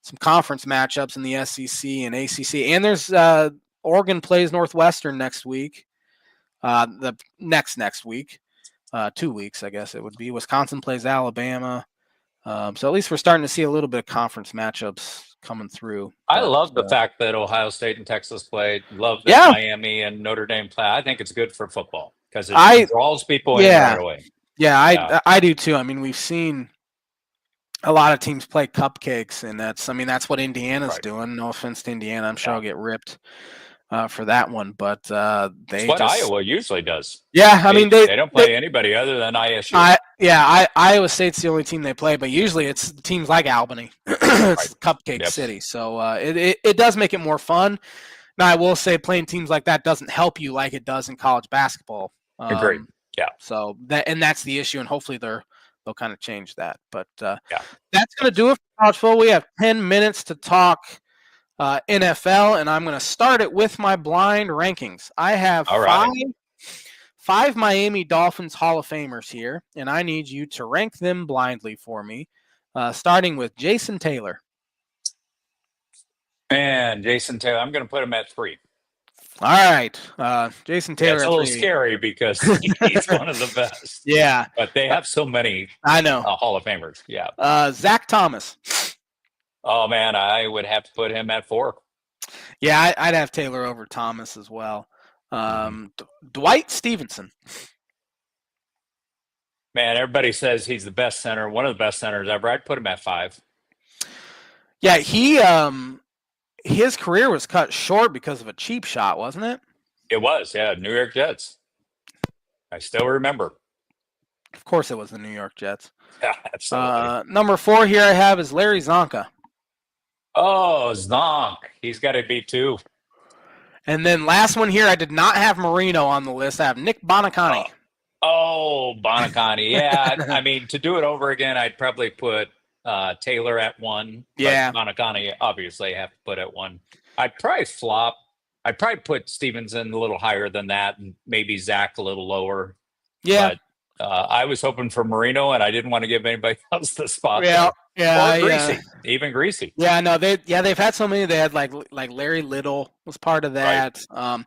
some conference matchups in the SEC and ACC, and there's Oregon plays Northwestern next week. The next week, 2 weeks, I guess it would be. Wisconsin plays Alabama. So at least we're starting to see a little bit of conference matchups coming through. I love the fact that Ohio State and Texas played. Love that Miami and Notre Dame play. I think it's good for football because it draws people in right away. Yeah, I do too. I mean, we've seen a lot of teams play cupcakes, and that's what Indiana's doing. No offense to Indiana. I'm sure I'll get ripped for that one, but it's what Iowa usually does. Yeah, I mean they don't play anybody other than ISU. Iowa State's the only team they play, but usually it's teams like Albany. It's Cupcake City, so it does make it more fun. Now I will say playing teams like that doesn't help you like it does in college basketball. Agreed. Yeah. So that's the issue, and hopefully they're they'll kind of change that. But Yeah. that's going to do it for college football. We have 10 minutes to talk NFL, and I'm going to start it with my blind rankings. I have All right. five Miami Dolphins Hall of Famers here, and I need you to rank them blindly for me, starting with Jason Taylor. And Jason Taylor, I'm going to put him at 3. All right. Jason Taylor. Yeah, it's a little scary because he's one of the best. Yeah. But they have so many Hall of Famers. Yeah. Zach Thomas. Oh, man, I would have to put him at 4. Yeah, I'd have Taylor over Thomas as well. Dwight Stevenson. Man, everybody says he's the best center, one of the best centers ever. I'd put him at 5. Yeah, his career was cut short because of a cheap shot, wasn't it? It was, yeah. New York Jets. I still remember. Of course it was the New York Jets. Yeah, absolutely. Number 4 here I have is Larry Zonka. Oh, Zonk. He's got to be 2. And then last one here, I did not have Marino on the list. I have Nick Bonacani. Oh, Bonacani. Yeah, I mean, to do it over again, I'd probably put Taylor at 1. Yeah. Bonacani, obviously, I have to put at 1. I'd probably flop. I'd probably put Stevenson a little higher than that and maybe Zach a little lower. Yeah. But I was hoping for Marino, and I didn't want to give anybody else the spot. Yeah. Or Greasy. Even Greasy. Yeah, no, they've had so many. They had like Larry Little was part of that. Right.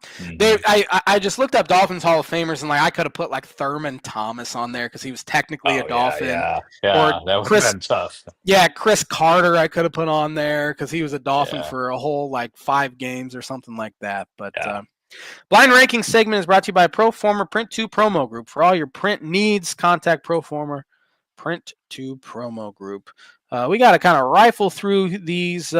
I just looked up Dolphins Hall of Famers, and like I could have put like Thurman Thomas on there because he was technically a Dolphin. Yeah, or that would have been tough. Yeah, Chris Carter I could have put on there because he was a Dolphin for a whole like 5 games or something like that. But Blind Ranking segment is brought to you by Proformer Print 2 Promo Group. For all your print needs, contact Proformer Print 2 Promo Group. We got to kind of rifle through these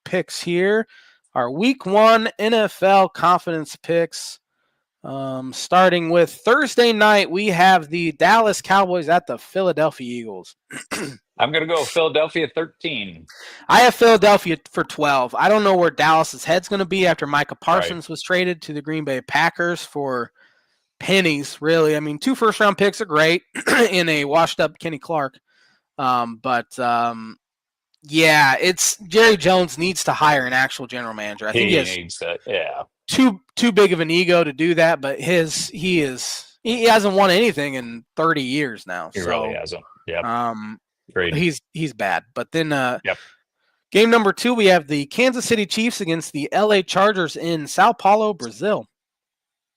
picks here. Our Week 1 NFL confidence picks. Starting with Thursday night, we have the Dallas Cowboys at the Philadelphia Eagles. I'm going to go Philadelphia 13. I have Philadelphia for 12. I don't know where Dallas's head's going to be after Micah Parsons was traded to the Green Bay Packers for pennies, really. I mean, 2 first-round picks are great in a washed-up Kenny Clark. It's Jerry Jones needs to hire an actual general manager. I think he needs that. Yeah. Too big of an ego to do that, but he hasn't won anything in 30 years now. He really hasn't. Yeah. Great. He's bad. But then game number 2, we have the Kansas City Chiefs against the LA Chargers in Sao Paulo, Brazil.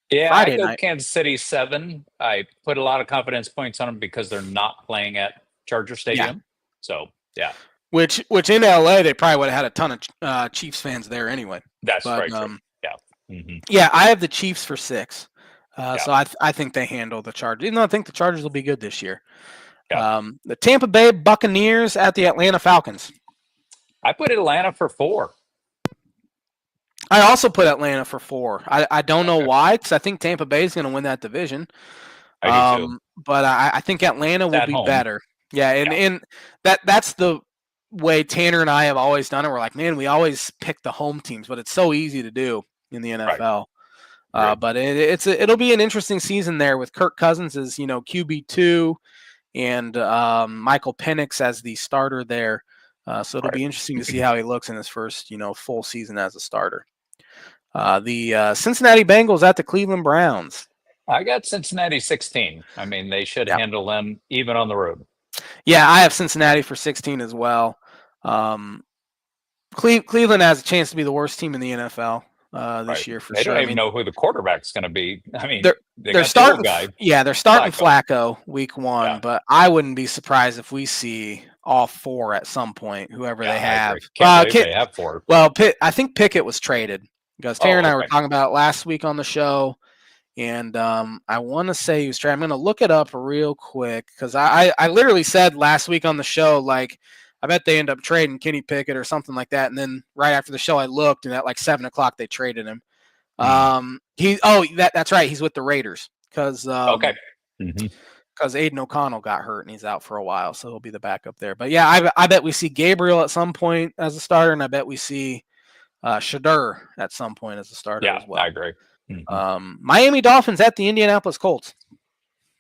Yeah, Friday I go night. Kansas City 7. I put a lot of confidence points on them because they're not playing at Charger Stadium. Yeah. So, yeah. Which in LA, they probably would have had a ton of Chiefs fans there anyway. That's right. Yeah, I have the Chiefs for 6. So I think they handle the Chargers. Even though I think the Chargers will be good this year. Yeah. The Tampa Bay Buccaneers at the Atlanta Falcons. I put Atlanta for 4. I also put Atlanta for 4. I don't know why, because I think Tampa Bay is going to win that division. I do too. But I think Atlanta will be better. Yeah, and that's the way Tanner and I have always done it. We're like, man, we always pick the home teams, but it's so easy to do in the NFL. Right. But it'll be an interesting season there with Kirk Cousins as QB2 and Michael Penix as the starter there. So it'll be interesting to see how he looks in his first full season as a starter. The Cincinnati Bengals at the Cleveland Browns. I got Cincinnati 16. I mean, they should handle them even on the road. Yeah, I have Cincinnati for 16 as well. Cleveland has a chance to be the worst team in the NFL this year for sure. They don't even know who the quarterback's going to be. I mean, they're starting. Guy, they're starting Flacco week 1, but I wouldn't be surprised if we see all 4 at some point. Whoever they have. They have 4. Well, I think Pickett was traded because Terry and I were talking about it last week on the show. And I want to say he was traded. I'm going to look it up real quick because I literally said last week on the show, like, I bet they end up trading Kenny Pickett or something like that. And then right after the show, I looked, and at like 7 o'clock, they traded him. That's right. He's with the Raiders because Aiden O'Connell got hurt and he's out for a while, so he'll be the backup there. But yeah, I bet we see Gabriel at some point as a starter, and I bet we see Shadur at some point as a starter as well. I agree. Miami Dolphins at the Indianapolis Colts.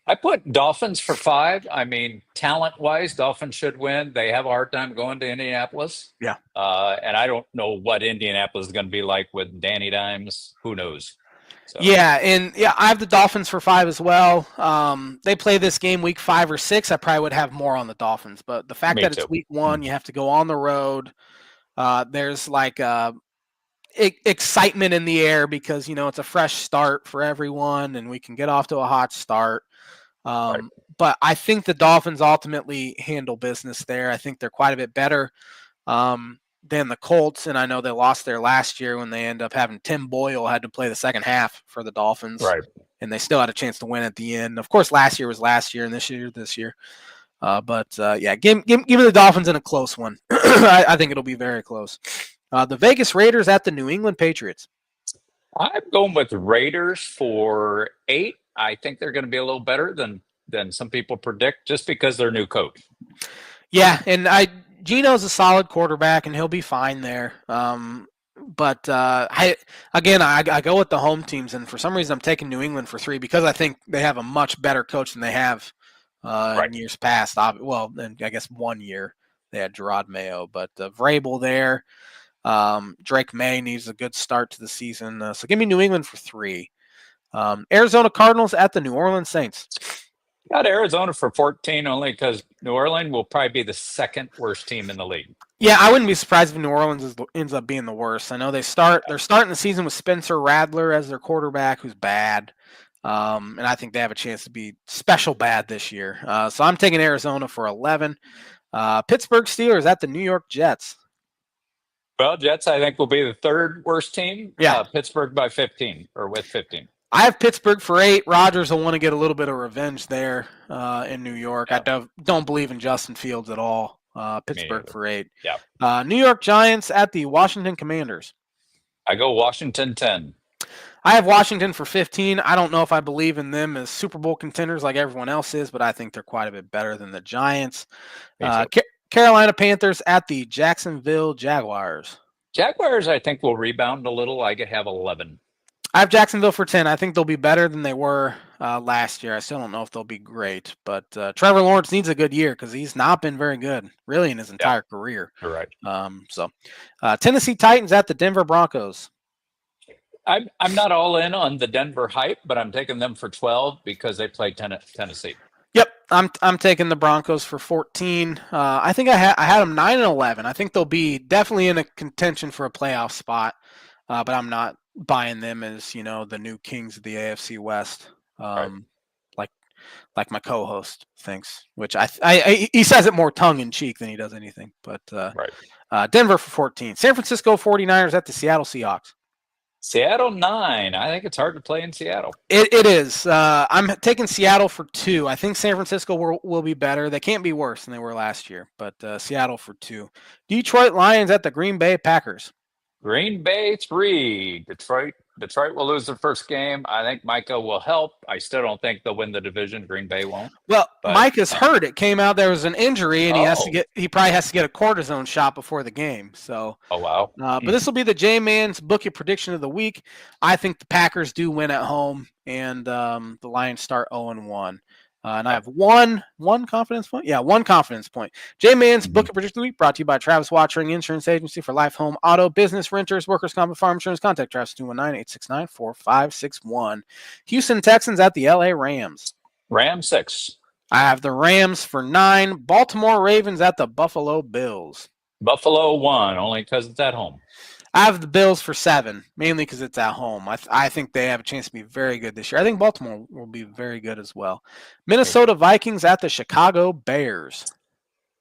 I put Dolphins for 5. I mean, talent-wise, Dolphins should win. They have a hard time going to Indianapolis. Yeah. And I don't know what Indianapolis is going to be like with Danny Dimes. Who knows? So. Yeah, and I have the Dolphins for 5 as well. They play this game week 5 or 6. I probably would have more on the Dolphins, but the fact that it's week 1, you have to go on the road. There's like excitement in the air because it's a fresh start for everyone, and we can get off to a hot start. Right. But I think the Dolphins ultimately handle business there. I think they're quite a bit better than the Colts, and I know they lost there last year when they end up having Tim Boyle had to play the second half for the Dolphins, right? And they still had a chance to win at the end. Of course, last year was last year, and this year. But give me the Dolphins in a close one. I think it'll be very close. The Vegas Raiders at the New England Patriots. I'm going with the Raiders for 8. I think they're going to be a little better than some people predict, just because they're new coach. Yeah, and Gino's a solid quarterback, and he'll be fine there. But I go with the home teams, and for some reason I'm taking New England for 3 because I think they have a much better coach than they have in years past. Well, then I guess 1 year they had Gerard Mayo, but Vrabel there. Drake May needs a good start to the season, so give me New England for 3. Arizona Cardinals at the New Orleans Saints. Got Arizona for 14 only because New Orleans will probably be the second worst team in the league. Yeah, I wouldn't be surprised if New Orleans ends up being the worst. I know they're starting the season with Spencer Rattler as their quarterback, who's bad. And I think they have a chance to be special bad this year. So I'm taking Arizona for 11. Pittsburgh Steelers at the New York Jets. Well, Jets, I think, will be the third worst team. Yeah. Pittsburgh by 15 or with 15. I have Pittsburgh for 8. Rodgers will want to get a little bit of revenge there in New York. Yeah. I don't believe in Justin Fields at all. Pittsburgh for 8. Yeah. New York Giants at the Washington Commanders. I go Washington 10. I have Washington for 15. I don't know if I believe in them as Super Bowl contenders like everyone else is, but I think they're quite a bit better than the Giants. Carolina Panthers at the Jacksonville Jaguars. Jaguars, I think, will rebound a little. I could have 11. I have Jacksonville for 10. I think they'll be better than they were last year. I still don't know if they'll be great, but Trevor Lawrence needs a good year because he's not been very good, really, in his entire career. You're right. Tennessee Titans at the Denver Broncos. I'm not all in on the Denver hype, but I'm taking them for 12 because they play Tennessee. Yep, I'm taking the Broncos for 14. I think I had them 9 and 11. I think they'll be definitely in a contention for a playoff spot, but I'm not buying them as the new kings of the AFC West, like my co-host thinks. Which he says it more tongue in cheek than he does anything. But Denver for 14. San Francisco 49ers at the Seattle Seahawks. Seattle 9. I think it's hard to play in Seattle. It is. I'm taking Seattle for 2. I think San Francisco will be better. They can't be worse than they were last year, but Seattle for 2. Detroit Lions at the Green Bay Packers. Green Bay 3. Detroit will lose their first game. I think Micah will help. I still don't think they'll win the division. Green Bay won't. Well, Micah's hurt. It came out there was an injury, and he probably has to get a cortisone shot before the game. So. Oh wow. But this will be the J-Man's Book It prediction of the week. I think the Packers do win at home, and the Lions start 0-1. And I have one confidence point. Yeah, one confidence point. J-Man's Book It prediction of the week brought to you by Travis Watchering Insurance Agency for life, home, auto, business, renters, workers' comp, and farm insurance. Contact Travis 219-869-4561. Houston Texans at the LA Rams. Rams 6. I have the Rams for 9. Baltimore Ravens at the Buffalo Bills. Buffalo 1, only because it's at home. I have the Bills for 7, mainly because it's at home. I think they have a chance to be very good this year. I think Baltimore will be very good as well. Minnesota Vikings at the Chicago Bears.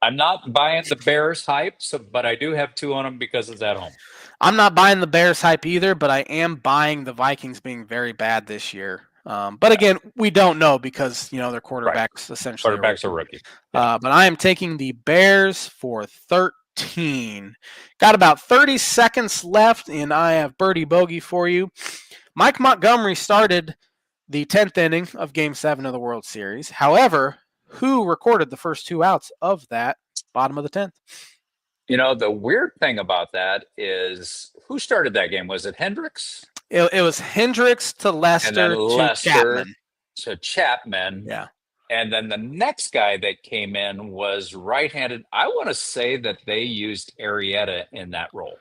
I'm not buying the Bears hype, but I do have 2 on them because it's at home. I'm not buying the Bears hype either, but I am buying the Vikings being very bad this year. But again, we don't know because their quarterbacks essentially are rookie. But I am taking the Bears for 13. Got about 30 seconds left, and I have birdie bogey for you. Mike Montgomery started the 10th inning of Game 7 of the World Series. However, who recorded the first 2 outs of that bottom of the 10th? The weird thing about that is who started that game? Was it Hendricks? It was Hendricks to Lester, and then to Chapman. To Chapman. Yeah. And then the next guy that came in was right-handed. I want to say that they used Arrieta in that role.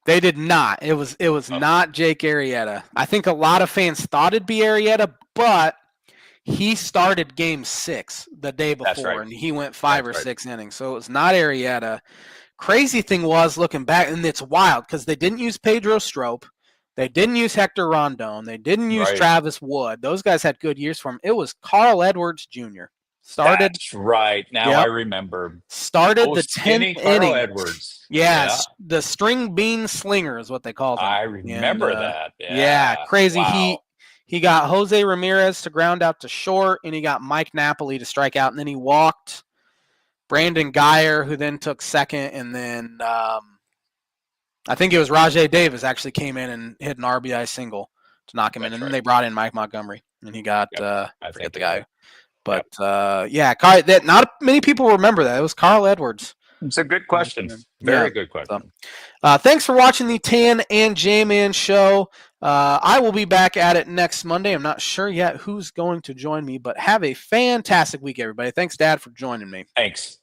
They did not. It was not Jake Arrieta. I think a lot of fans thought it'd be Arrieta, but he started game 6 the day before, right. and he went 5 or 6 innings. So it was not Arrieta. Crazy thing was, looking back, and it's wild because they didn't use Pedro Strop. They didn't use Hector Rondon. They didn't use Travis Wood. Those guys had good years for him. It was Carl Edwards Jr. Started. That's right. Now I remember. Started the 10th inning. Edwards. Yes, yeah. The string bean slinger is what they called him. I remember that. Yeah, crazy. Wow. He got Jose Ramirez to ground out to short, and he got Mike Napoli to strike out, and then he walked Brandon Geyer, who then took second, and then I think it was Rajay Davis actually came in and hit an RBI single to knock him in, and then they brought in Mike Montgomery, and he got I forget the guy. But that not many people remember that. It was Carl Edwards. It's a good question. Very good question. So, thanks for watching the Tan and J-Man show. I will be back at it next Monday. I'm not sure yet who's going to join me, but have a fantastic week, everybody. Thanks, Dad, for joining me. Thanks.